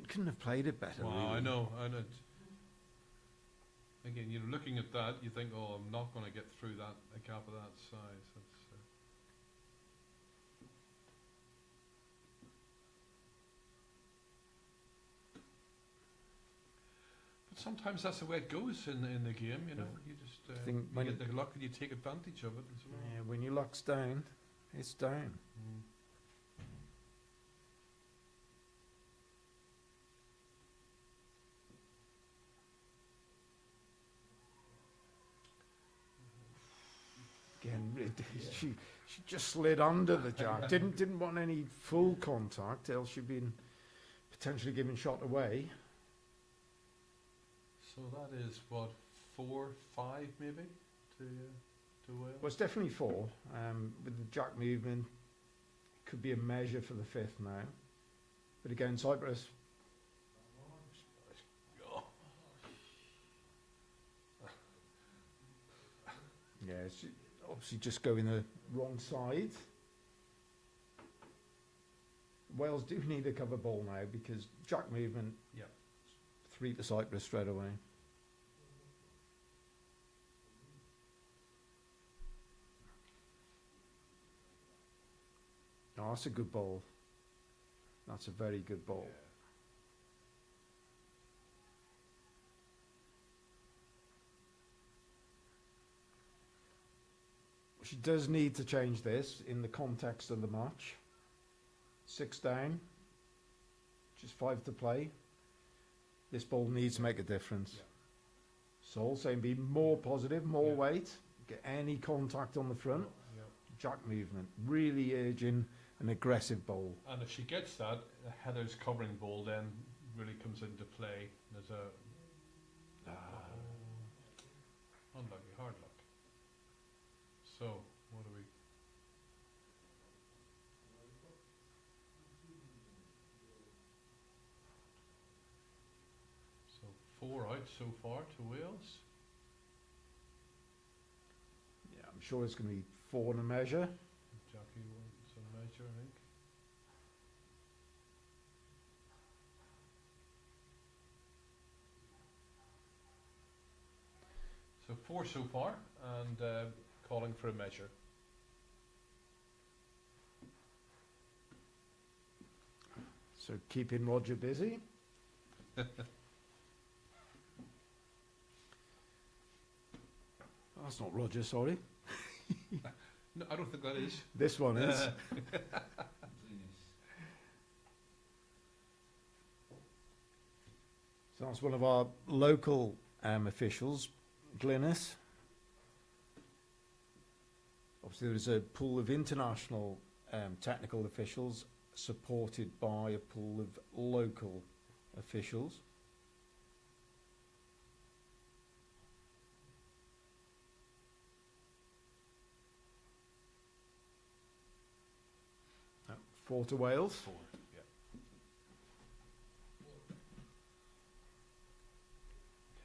Couldn't have played it better. Wow, really. I know. Again, you know, looking at that, you think, oh, I'm not going to get through that a gap of that size. sometimes that's the way it goes in the game, you know. You just think you when get the luck and you take advantage of it as well. Yeah, when your luck's down, it's down. Mm. Again, she just slid under the jack. Didn't want any full contact, else she'd been potentially giving shot away. So that is what, 4, 5 maybe to Wales. Well, it's definitely 4. With the jack movement, could be a measure for the 5th now. But again, Cyprus. Oh. Yeah, it's obviously just going the wrong side. Wales do need a cover ball now because jack movement. Yeah. 3 to Cyprus straight away. Oh, that's a good ball. That's a very good ball. Yeah. She does need to change this in the context of the match. 6 down, just 5 to play. This ball needs to make a difference. Yeah. Sol saying be more positive, more Yeah. weight, get any contact on the front. Yeah. Jack movement, really urging an aggressive bowl. And if she gets that, Heather's covering ball then really comes into play. There's a unlucky, hard luck. So, what do we... So, 4 out so far to Wales. Yeah, I'm sure it's going to be 4 in a measure. Jackie wants a measure, I think. So 4 so far, and calling for a measure. So keeping Roger busy. That's not Roger, sorry. No, I don't think that is. This one is. So that's one of our local officials, Glynis. Obviously, there is a pool of international technical officials supported by a pool of local officials. Oh, 4 to Wales. 4, yeah.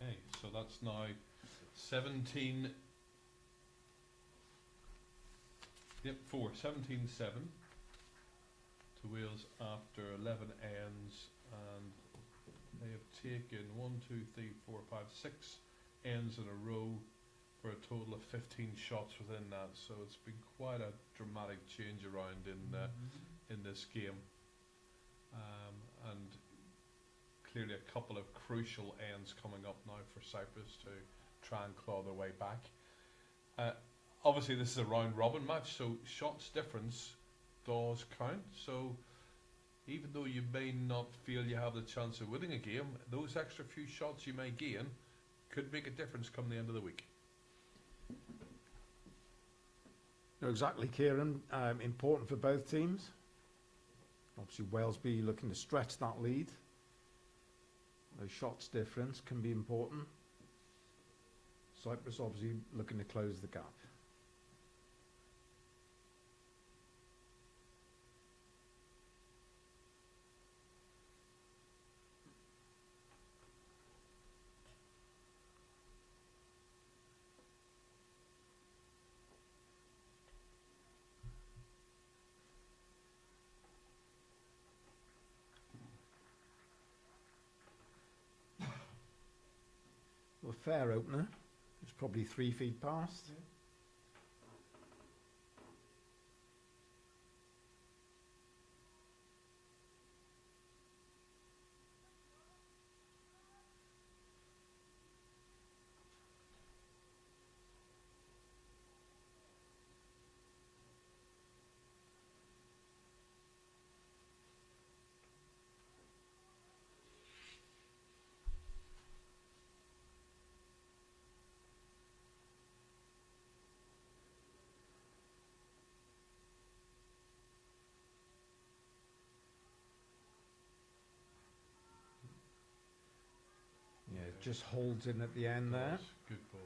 Okay, so that's now 17. Yep, 4, 17-7 to Wales after 11 ends, and they have taken 1, 2, 3, 4, 5, 6 ends in a row for a total of 15 shots within that. So it's been quite a dramatic change around in this game, and clearly a couple of crucial ends coming up now for Cyprus to try and claw their way back. Obviously this is a round robin match, so shots difference does count. So even though you may not feel you have the chance of winning a game, those extra few shots you may gain could make a difference come the end of the week. No, exactly, Kieran. Important for both teams. Obviously, Wales be looking to stretch that lead. Those shots difference can be important. Cyprus obviously looking to close the gap. Well, fair opener. It's probably 3 feet past. Yeah. just holds in at the end there. Nice. Good ball.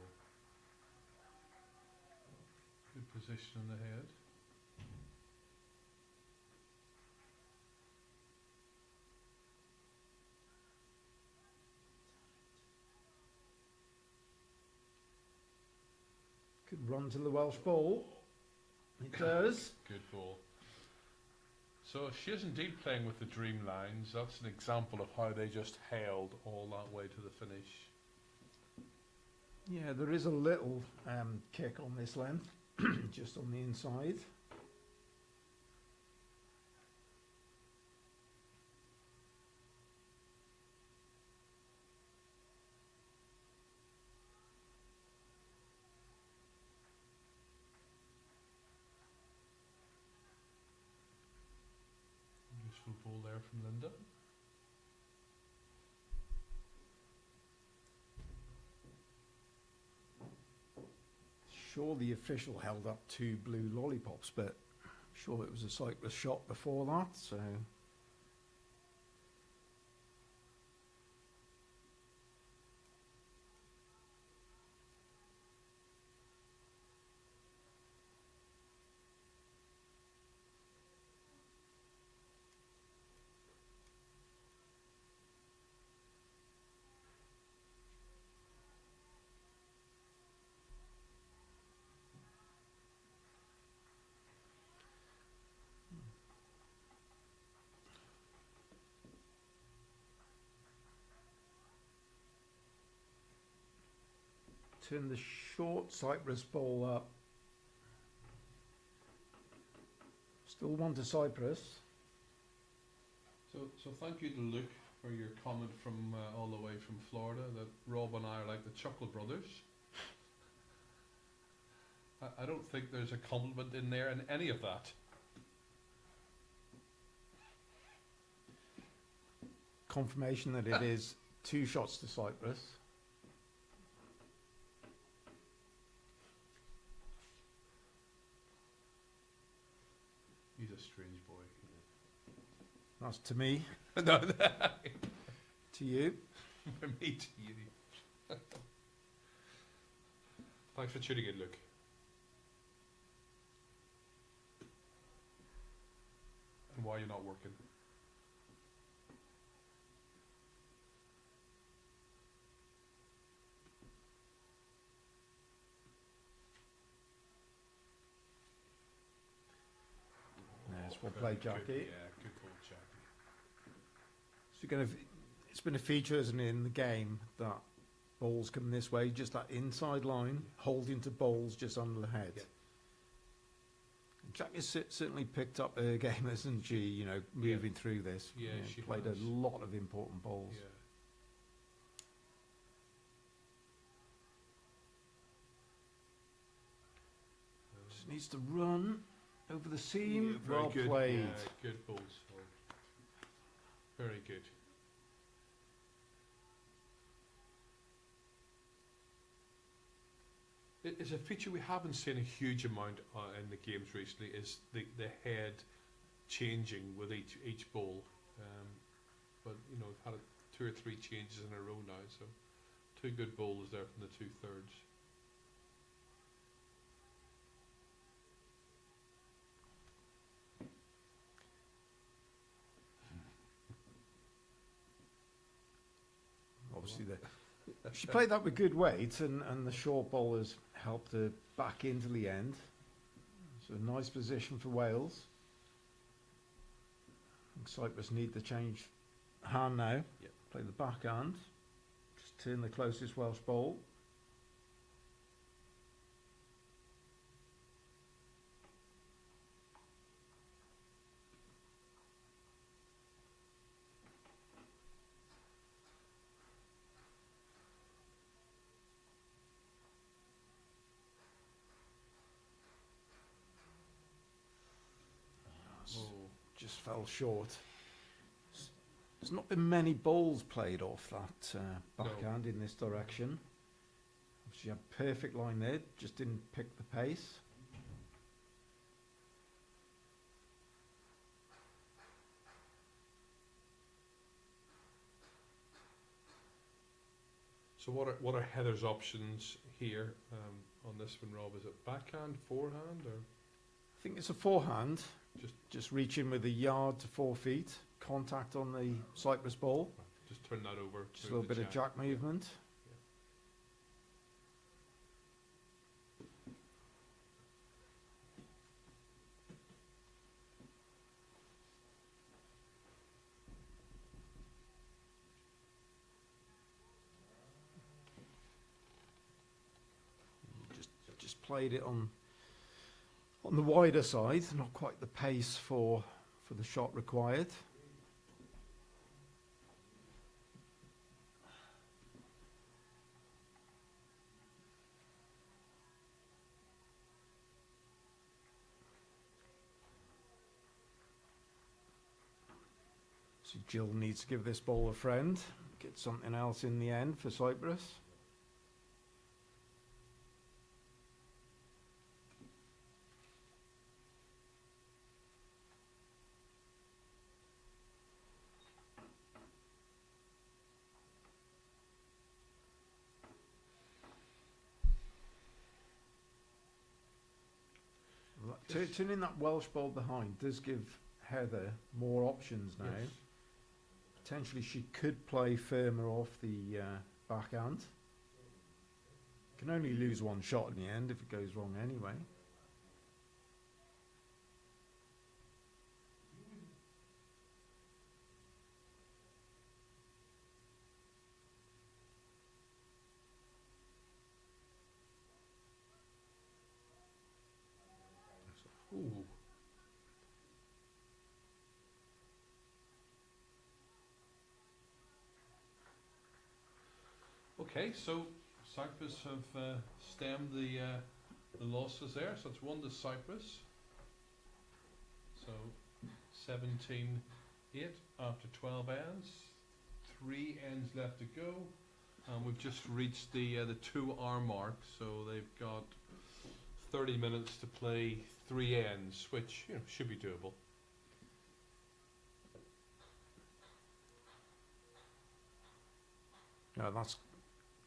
Good position in the head. Could run to the Welsh ball. It does. Good ball. So she is indeed playing with the dream lines. That's an example of how they just held all that way to the finish. Yeah, there is a little kick on this length, just on the inside. Useful ball there from Linda. Sure, the official held up 2 blue lollipops, but I'm sure it was a Cyprus shot before that, so... Turn the short Cyprus ball up. Still 1 to Cyprus. So thank you to Luke for your comment from all the way from Florida that Rob and I are like the Chuckle Brothers. I don't think there's a compliment in there in any of that. Confirmation that it is 2 shots to Cyprus. He's a strange boy. That's to me. No, To you. for me to you. Thanks for tuning in, Luke. And why you're not working. Yes, we'll play Jackie. Good, yeah, good call, Jackie. So it's been a feature, isn't it, in the game that balls come this way, just that inside line, holding to balls just under the head. Yeah. Jackie's certainly picked up her game, hasn't she? You know, moving through this. Yeah, she played has. a lot of important balls. Yeah. Just needs to run over the seam. Yeah, very well good. played. Yeah, good balls. Very good. It's a feature we haven't seen a huge amount in the games recently. Is the head changing with each ball, but you know we've had 2 or 3 changes in a row now. So 2 good bowls there from the 2/3. Obviously, she played that with good weight, and the short bowlers helped her back into the end. So a nice position for Wales. I think Cyprus need to change hand now. Yep. Play the backhand. Just turn the closest Welsh bowl. Oh, Just fell short. There's not been many balls played off that backhand in this direction. She had perfect line there, just didn't pick the pace. So what are Heather's options here on this one, Rob? Is it backhand, forehand, or I think it's a forehand. Just- Just reach in with a yard to 4 feet, contact on the Cyprus ball, just turn that over? just a move little the bit of jack movement. Just played it on the wider side, not quite the pace for the shot required. So Jill needs to give this ball a friend, get something else in the end for Cyprus. Turning that Welsh ball behind does give Heather more options now. Yes. Potentially she could play firmer off the backhand. Can only lose one shot in the end if it goes wrong anyway. Ooh. Okay, so Cyprus have stemmed the losses there, so it's 1 to Cyprus. So 17-8 after 12 ends. 3 ends left to go. We've just reached the 2-hour mark, so they've got 30 minutes to play 3 ends, which should be doable. No, that's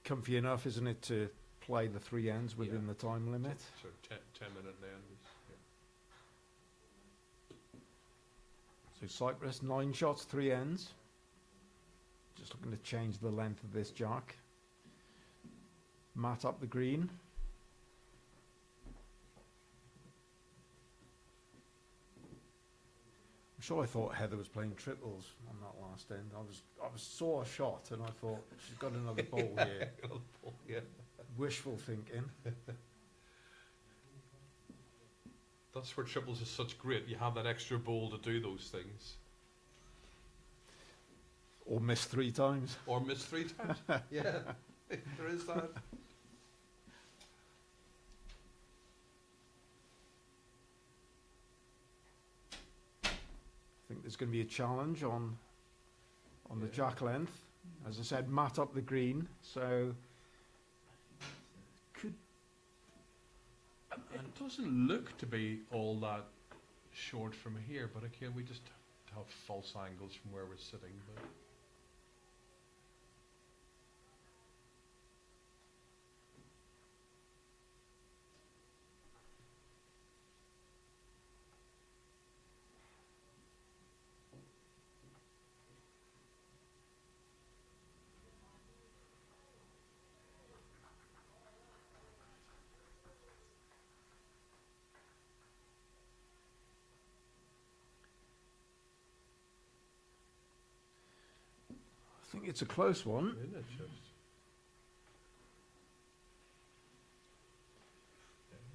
comfy enough, isn't it, to play the 3 ends within the time limit? So 10-minute end is, So Cyprus, 9 shots, 3 ends. Just looking to change the length of this jack. Mat up the green. I'm sure I thought Heather was playing triples on that last end. I saw a shot and I thought she's got another ball here. yeah. Wishful thinking. That's where triples is such great. You have that extra ball to do those things. Or miss 3 times. Or miss 3 times. Yeah, there is that. I think there's going to be a challenge on the jack length. As I said, mat up the green, so could. It doesn't look to be all that short from here, but again, we just have false angles from where we're sitting. But I think it's a close one. isn't it just?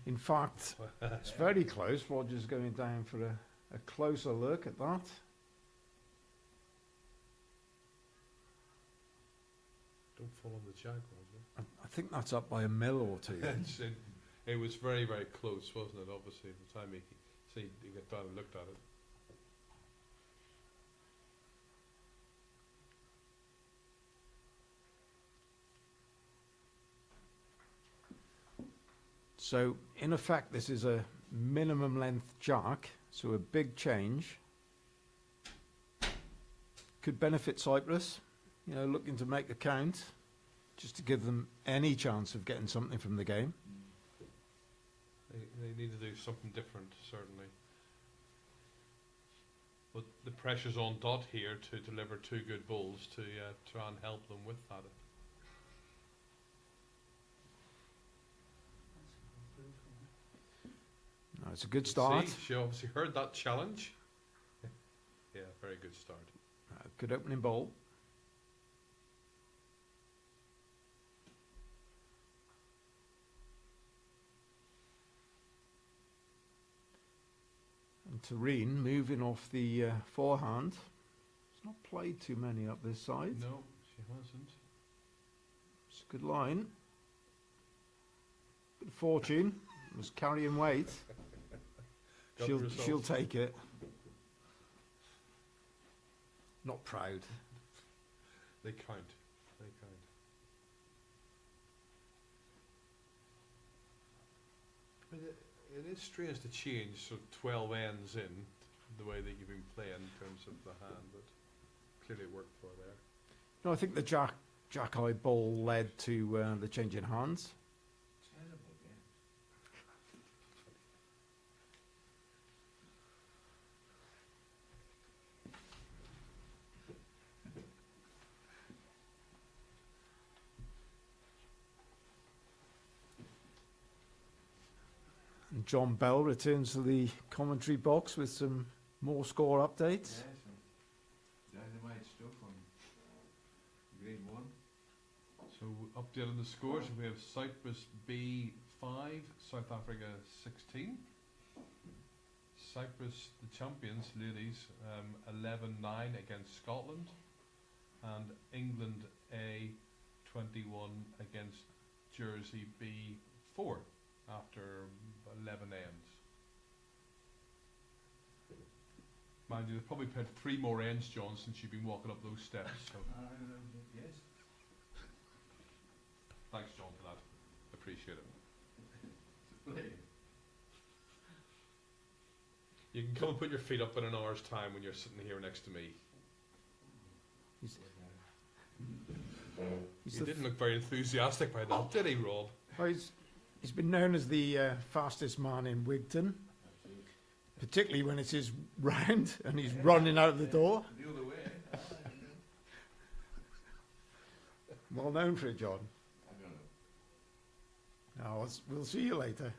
In fact, it's very close. Roger's going down for a closer look at that. Don't fall on the jack, Roger. I think that's up by a mil or 2. It was very, very close, wasn't it? Obviously, at the time he got down and looked at it. So, in effect, this is a minimum length jack, so a big change. Could benefit Cyprus, looking to make the count. just to give them any chance of getting something from the game. They need to do something different, certainly. But the pressure's on Dot here to deliver 2 good bowls to try and help them with that. No, it's a good start. See, she obviously heard that challenge. Yeah, very good start. Good opening bowl. And Tareen moving off the forehand. She's not played too many up this side. No, she hasn't. It's a good line. Bit of fortune. Was carrying weight. Got the result. She'll take it. Not proud. They count. They count. But it is strange to change sort of 12 ends in the way that you've been playing in terms of the hand, but clearly it worked for her there. No, I think the Jack-Eye ball led to the change in hands. Terrible game. And John Bell returns to the commentary box with some more score updates. Yeah, some dynamite stuff on grade 1. So update on the scores, we have Cyprus B 5, South Africa 16. Cyprus, the champions, ladies, 11-9 against Scotland. And England A 21 against Jersey B 4 after 11 ends. Mind you, they've probably played 3 more ends, John, since you've been walking up those steps. So. Yes. Thanks, John, for that. Appreciate it. It's a play. You can come and put your feet up in an hour's time when you're sitting here next to me. He didn't look very enthusiastic by that, did he, Rob? Well, he's been known as the fastest man in Wigton, particularly when it's his round and he's running out of the door. The other way. Well known for it, John. I don't know. Now, we'll see you later.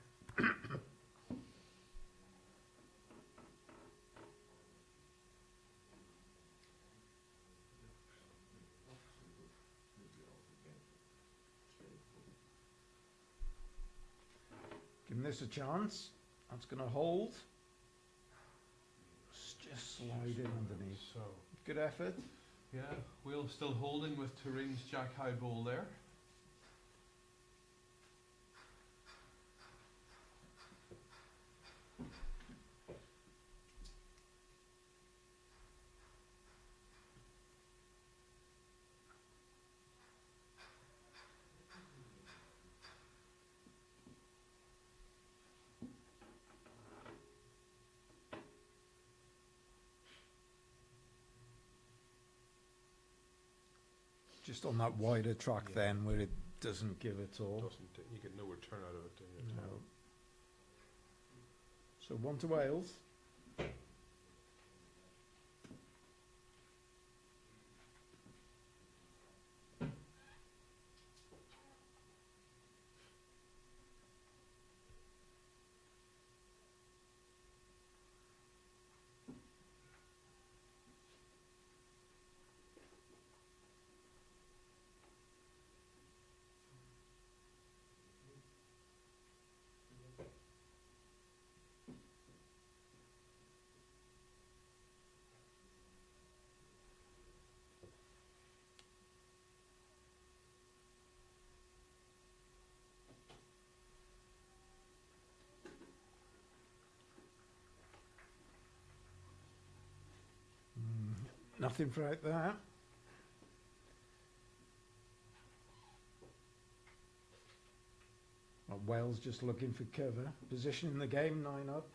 Giving this a chance. That's going to hold. Just slide in underneath. So, Good effort. yeah, Will still holding with Tareen's Jack High ball there. Just on that wider track Yeah. then, where it doesn't give at all. Doesn't you get no return out of it, do you? No. So 1 to Wales. Nothing for out there. Well, Wales just looking for cover. Position in the game, 9 up.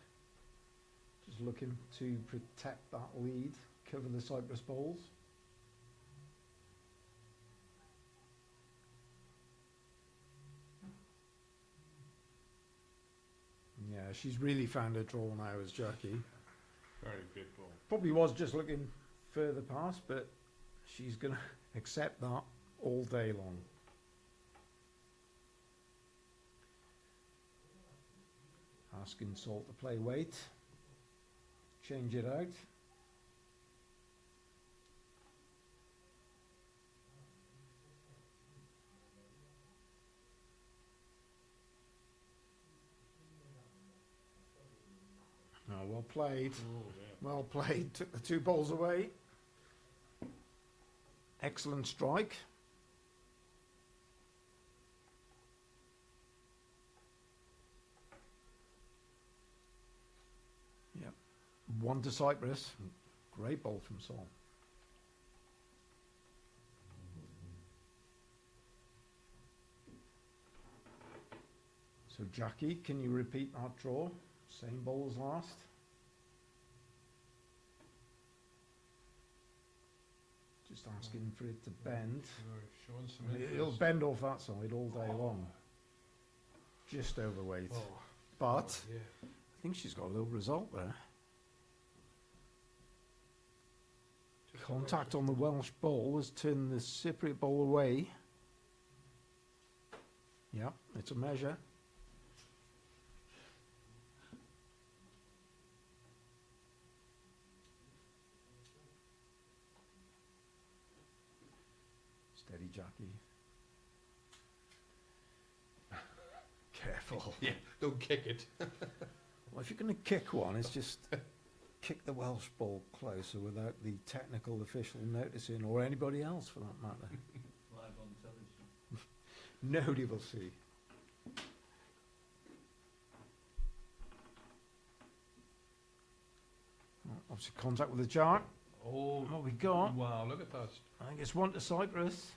Just looking to protect that lead, cover the Cyprus bowls. she's really found her draw now as Jackie. Very good ball. Probably was just looking further past, but she's going to accept that all day long. Asking Salt to play weight. Change it out. Oh, well played. Oh, yeah. Well played. Took the 2 balls away. Excellent strike. Yep. 1 to Cyprus. Great ball from Sol. So Jackie, can you repeat that draw? Same ball as last. Just asking for it to bend. You're showing some It'll interest. bend off that side all day long. Just overweight. Oh, But yeah. I think she's got a little result there. Just Contact on the Welsh ball has turned the Cypriot ball away. Yep, it's a measure. Steady, Jackie. Careful. Yeah, don't kick it. Well, if you're going to kick one, it's just kick the Welsh ball closer without the technical official noticing, or anybody else for that matter. Live on television. Nobody will see. Well, obviously, contact with the jack. Oh, What we got? wow, look at that. I think it's 1 to Cyprus.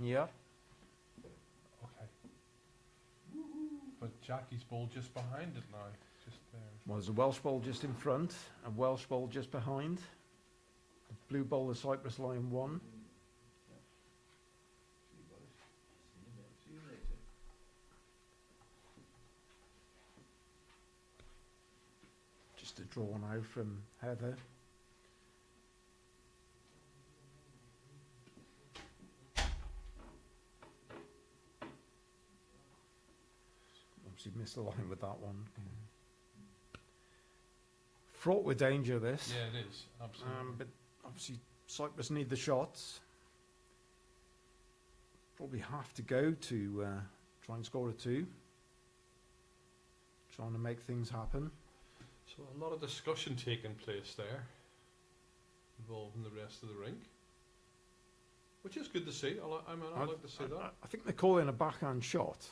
Yep. Okay. But Jackie's ball just behind it now. Just there. Well, there's a Welsh ball just in front, a Welsh ball just behind. The blue ball is Cyprus line 1. See you boys. See you later. Just a draw now from Heather. Obviously missed the line with that one. Fraught with danger, this. Yeah, it is. Absolutely. But obviously Cyprus need the shots. Probably have to go to try and score a 2. Trying to make things happen. So a lot of discussion taking place there, involving the rest of the rink, which is good to see. I'd like to see that. I think they're calling a backhand shot.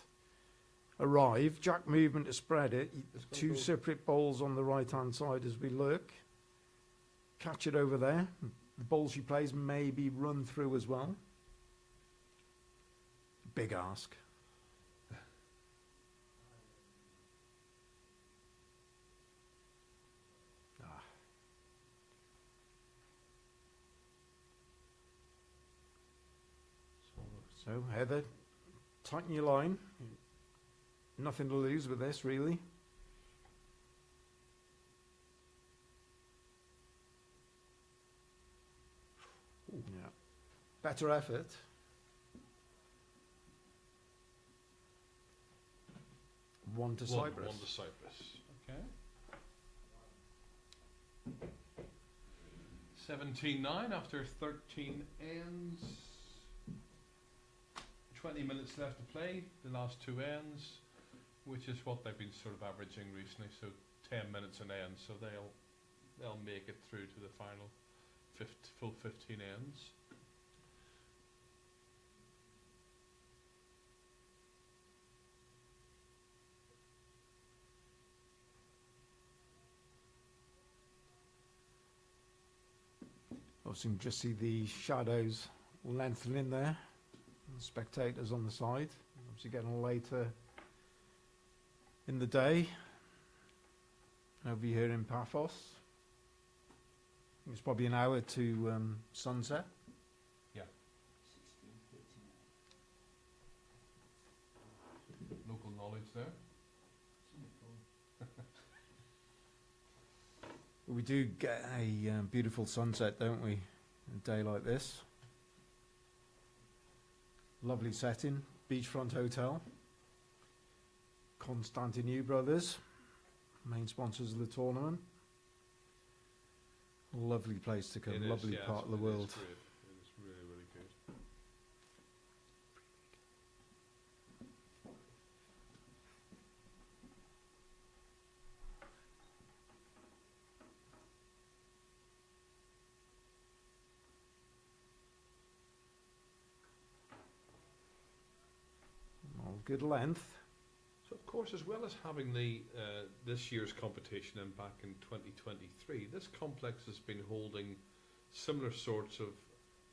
Arrive, jack movement to spread it. It's gonna 2 go- separate balls on the right hand side as we look. Catch it over there. The ball she plays maybe run through as well. Big ask. Ah. So Heather, tighten your line. Nothing to lose with this, really. Yeah. Better effort. One to Cyprus. One to Cyprus. Okay. 17-9 after 13 ends. 20 minutes left to play. The last 2 ends, which is what they've been sort of averaging recently. So 10 minutes an end. So they'll make it through to the final full 15 ends. Obviously, you can just see the shadows lengthening there. The spectators on the side. Obviously, getting later in the day. Over here in Paphos. It's probably an hour to sunset. 16:39. Local knowledge there. It's on the phone. We do get a beautiful sunset, don't we? A day like this. Lovely setting, beachfront hotel. Constantinu Brothers, main sponsors of the tournament. Lovely place to come, It is, lovely yes, part of the it world. is great. It is really, really good. All good length. So of course, as well as having the this year's competition and back in 2023, this complex has been holding similar sorts of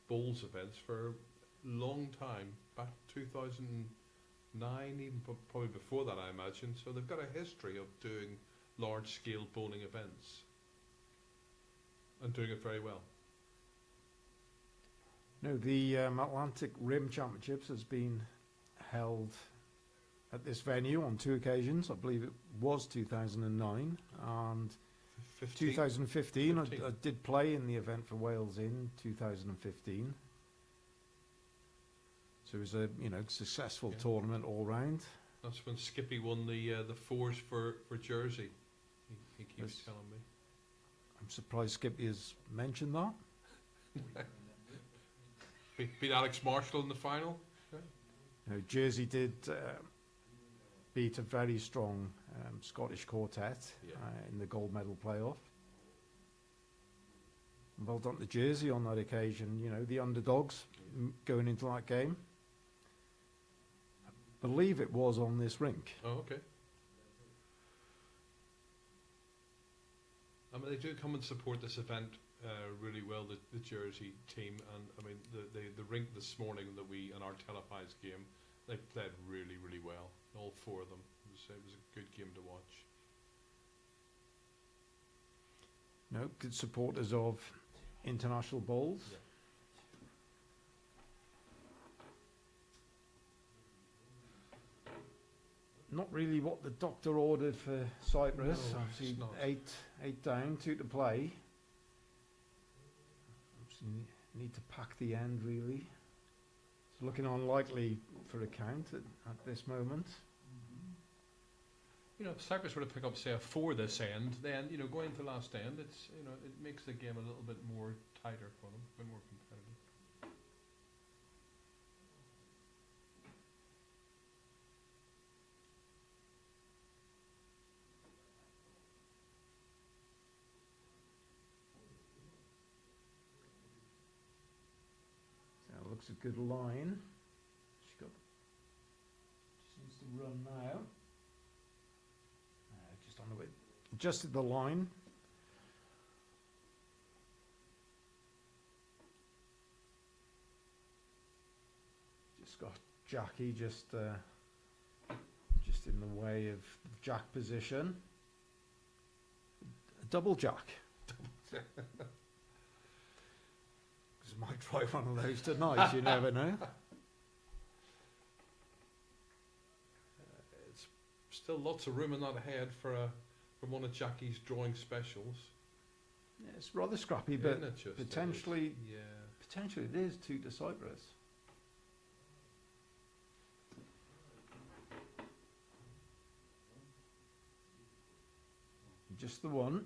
bowls events for a long time, back 2009, even probably before that, I imagine. So they've got a history of doing large-scale bowling events and doing it very well. No, the Atlantic Rim Championships has been held at this venue on 2 occasions. I believe it was 2009 and 15. 2015. I 15. did play in the event for Wales in 2015. So it was a successful Yeah. tournament all round. That's when Skippy won the fours for Jersey. He keeps Yes. telling me. I'm surprised Skippy has mentioned that. Beat Alex Marshall in the final. Jersey did beat a very strong Scottish quartet Yeah. in the gold medal playoff. Well done to Jersey on that occasion. The underdogs going into that game. I believe it was on this rink. Oh, okay. I mean, they do come and support this event really well, the Jersey team, and I mean the rink this morning that we in our televised game, they played really, really well. All 4 of them. It was a good game to watch. Good supporters of international bowls. Yeah. Not really what the doctor ordered for Cyprus. No, Obviously, it's not. eight down, 2 to play. Obviously need to pack the end really. It's looking unlikely for a count at this moment. If Cyprus were to pick up, say, a 4 this end, then going into the last end, it's it makes the game a little bit more tighter for them, a bit more competitive. So it looks a good line. Just needs to run now. Just on the way. Adjusted the line. Just got Jackie just in the way of jack position. A double jack. Might try one of those tonight, you never know. It's still lots of room in that head for one of Jackie's drawing specials. Yeah, it's rather scrappy, but Isn't it just? potentially, Yeah. potentially it is 2 to Cyprus. Just the one.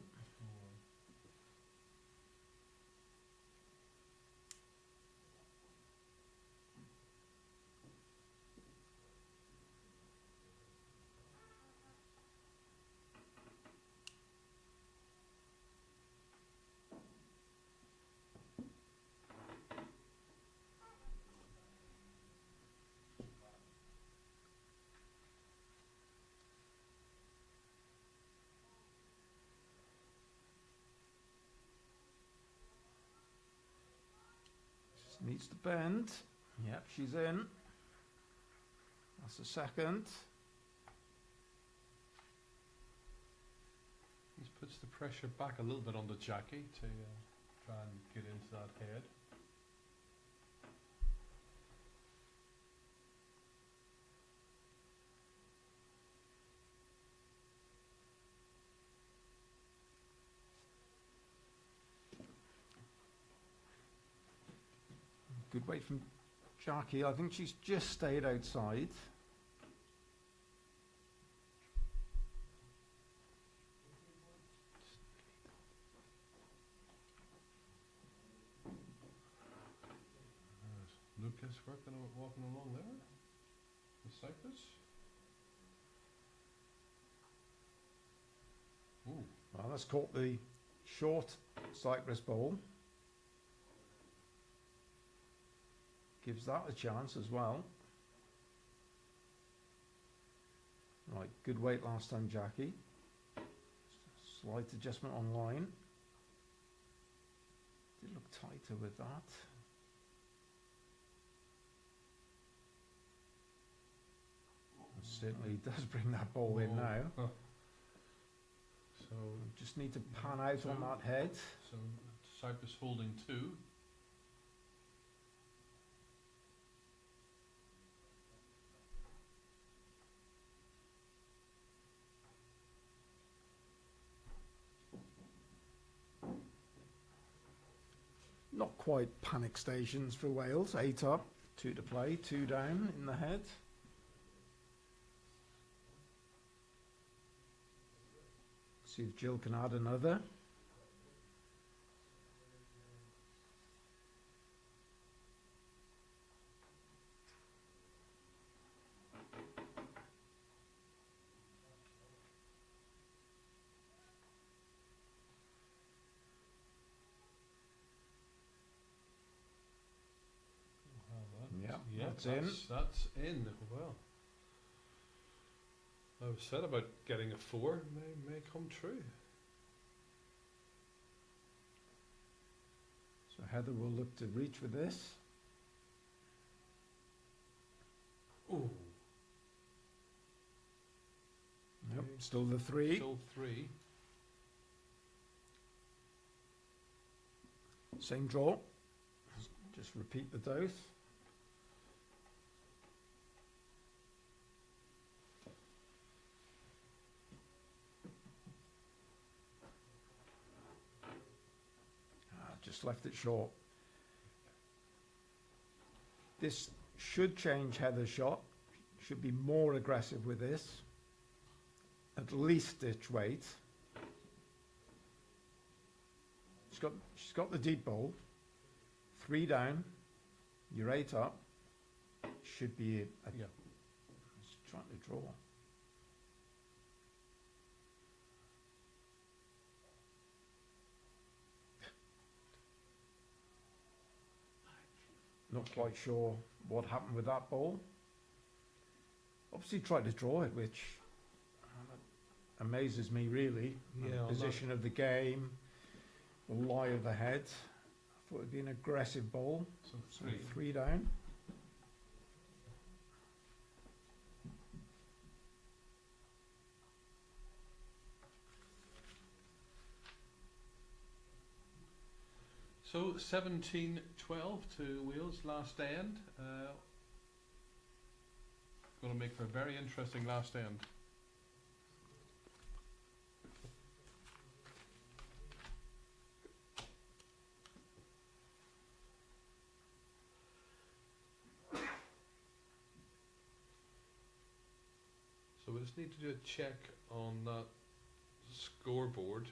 Needs to bend. Yep, she's in. That's the second. He puts the pressure back a little bit on the Jackie to try and get into that head. Good weight from Jackie. I think she's just stayed outside. Lucas walking along there. The Cyprus. Ooh. Well, that's caught the short Cyprus bowl. Gives that a chance as well. Right, good weight last time, Jackie. Slight adjustment on line. Did look tighter with that. Certainly does bring that ball in now. Huh. So, Just need to pan out on that head. so Cyprus holding 2. Not quite panic stations for Wales. 8 up, 2 to play, 2 down in the head. See if Jill can add another. Yeah, that's in. That's in. Well, I was said about getting a 4 may come true. So Heather will look to reach with this. Ooh. Yep, Okay. still the 3. Still 3. Same draw. Just repeat the dose. Just left it short. This should change Heather's shot. Should be more aggressive with this. At least ditch weight. She's got the deep bowl. 3 down. You're 8 up. Should be it. Yeah. Just trying to draw. Not quite sure what happened with that ball. Obviously tried to draw it, which amazes me really. Yeah, The position of the game, the lie of the head. I thought it'd be an aggressive ball. So So 3. 3 down. So 17-12 to Wales last end. Going to make for a very interesting last end. So we just need to do a check on that scoreboard.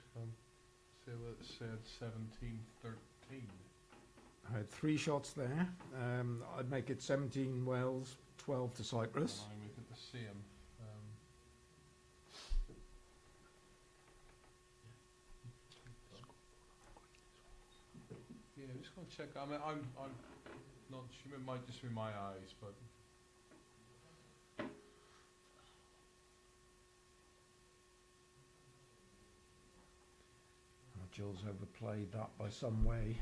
See what it said, 17-13. I had 3 shots there. I'd make it 17 Wales, 12 to Cyprus. And I make it the same. Yeah, I'm just going to check. I mean, I'm not sure. It might just be my eyes, but Jill's overplayed that by some way.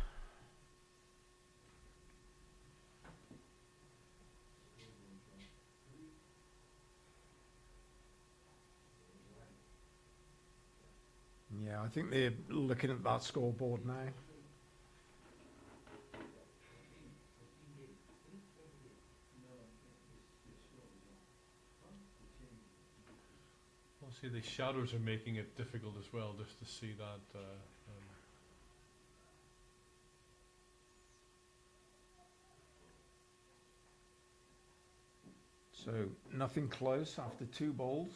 Yeah, I think they're looking at that scoreboard now. see the shadows are making it difficult as well, just to see that. So nothing close after 2 balls.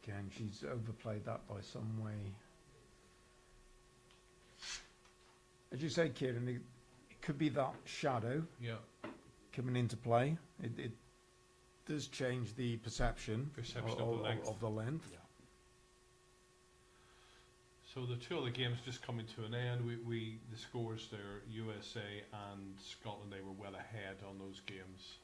Again, she's overplayed that by some way. As you say, Kieran, it could be that shadow Yeah, coming into play. It does change the perception, perception of the length. of the length. Yeah. So the 2 other games just coming to an end. The scores there, USA and Scotland, they were well ahead on those games.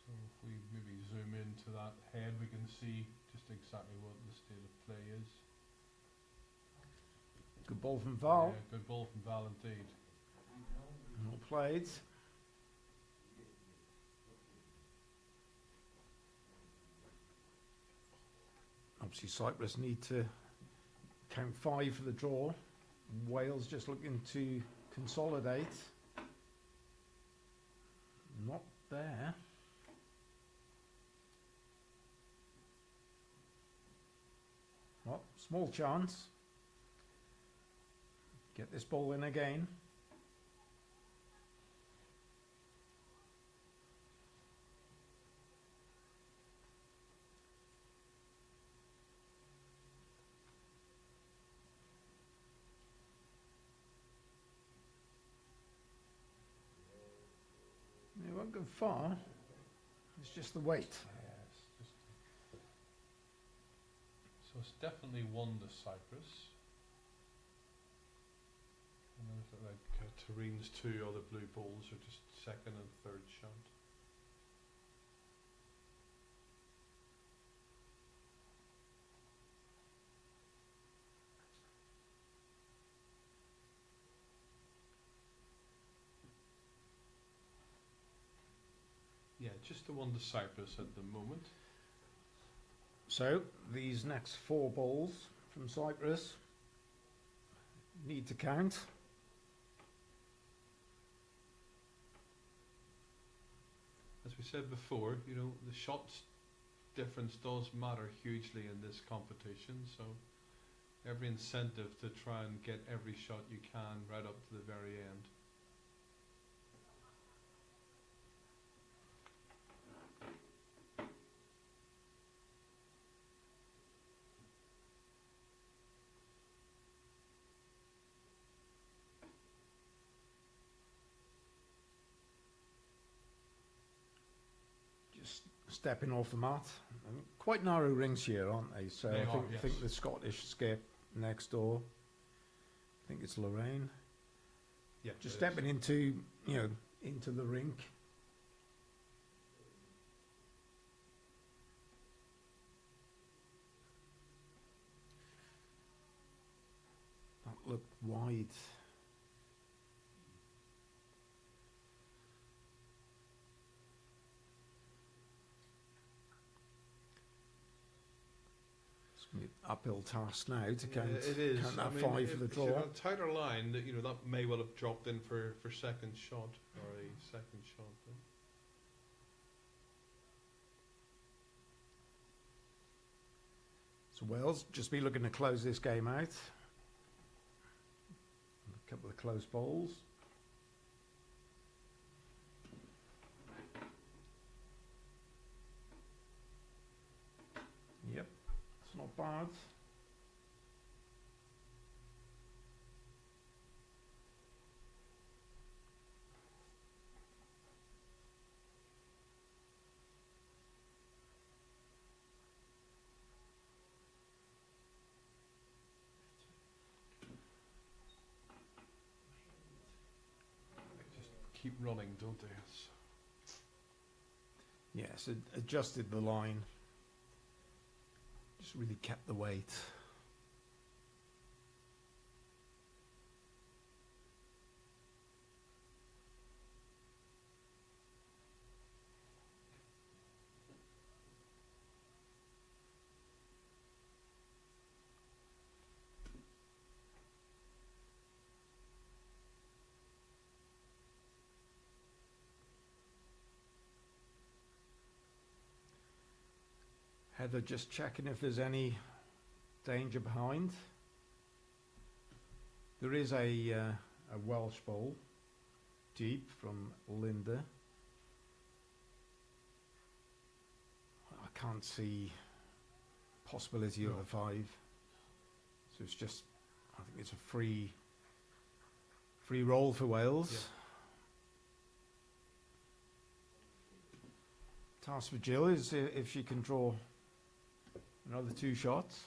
So if we maybe zoom into that head, we can see just exactly what the state of play is. Good ball from Val. Yeah, good ball from Val indeed. Well played. Obviously Cyprus need to count 5 for the draw. Wales just looking to consolidate. Not there. Well, small chance. Get this ball in again. It won't go far. It's just the weight. Yes, so it's definitely won to Cyprus. And then if like Turin's 2 other blue balls are just second and third shot. Yeah, just the one to Cyprus at the moment. So these next 4 balls from Cyprus need to count. As we said before, you know, the shots difference does matter hugely in this competition, so every incentive to try and get every shot you can right up to the very end. Just stepping off the mat. Quite narrow rings here, aren't they? So They I are, think yes. the Scottish skip next door. I think it's Lorraine. Yeah, Just it is. stepping into, you know, into the rink. That looked wide. It's going to be an uphill task now to count, it is. count that I mean, 5 if, for the if you draw. had a tighter line, that, you know, that may well have dropped in for second shot or a second shot. So Wales just be looking to close this game out. A couple of close bowls. Yep, it's not bad. They just keep running, don't they? Yes, it adjusted the line. Just really kept the weight. Heather just checking if there's any danger behind. There is a Welsh bowl deep from Linda. I can't see possibility of No. a 5. So it's just, I think it's a free roll for Wales. Yeah. Task for Jill is if she can draw another 2 shots.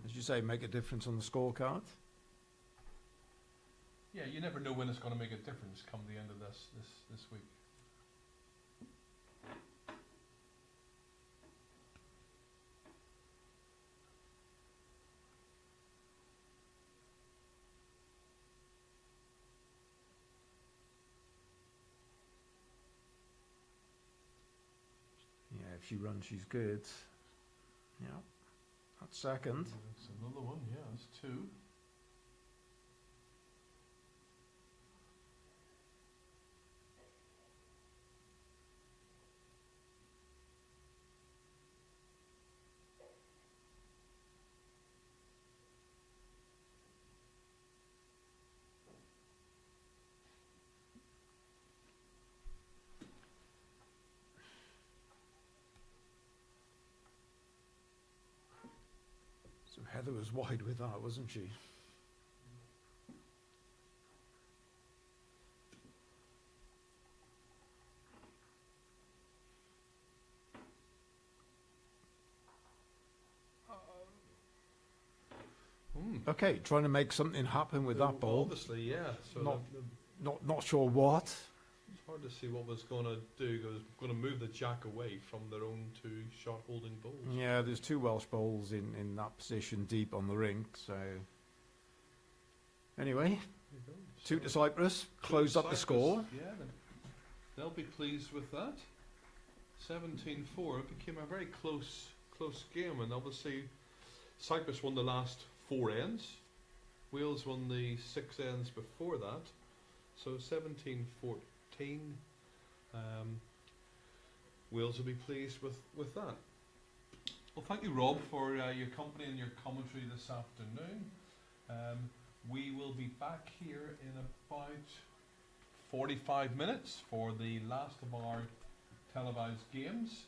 As you say, make a difference on the scorecard. Yeah, you never know when it's going to make a difference come the end of this week. Yeah, if she runs, she's good. Yeah, that's second. That's another one, yeah, that's 2. So Heather was wide with that, wasn't she? Okay, trying to make something happen with that ball. Obviously, yeah. So Not- Not sure what. it's hard to see what was going to do, because it's going to move the jack away from their own 2 shot holding bowls. Yeah, there's 2 Welsh bowls in that position deep on the rink. So anyway, There you go. 2 to So, Cyprus, closed up the Cyprus, score. Yeah, they'll be pleased with that. 17-4. It became a very close game, and obviously Cyprus won the last 4 ends. Wales won the 6 ends before that. So 17-14. Wales will be pleased with that. Well, thank you, Rob, for your company and your commentary this afternoon. We will be back here in about 45 minutes for the last of our televised games.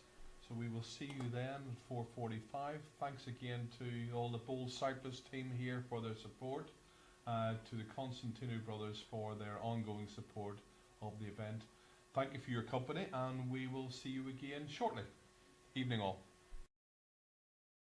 So we will see you then at 4:45. Thanks again to all the Bowl Cyprus team here for their support, to the Constantino brothers for their ongoing support of the event. Thank you for your company, and we will see you again shortly. Evening all.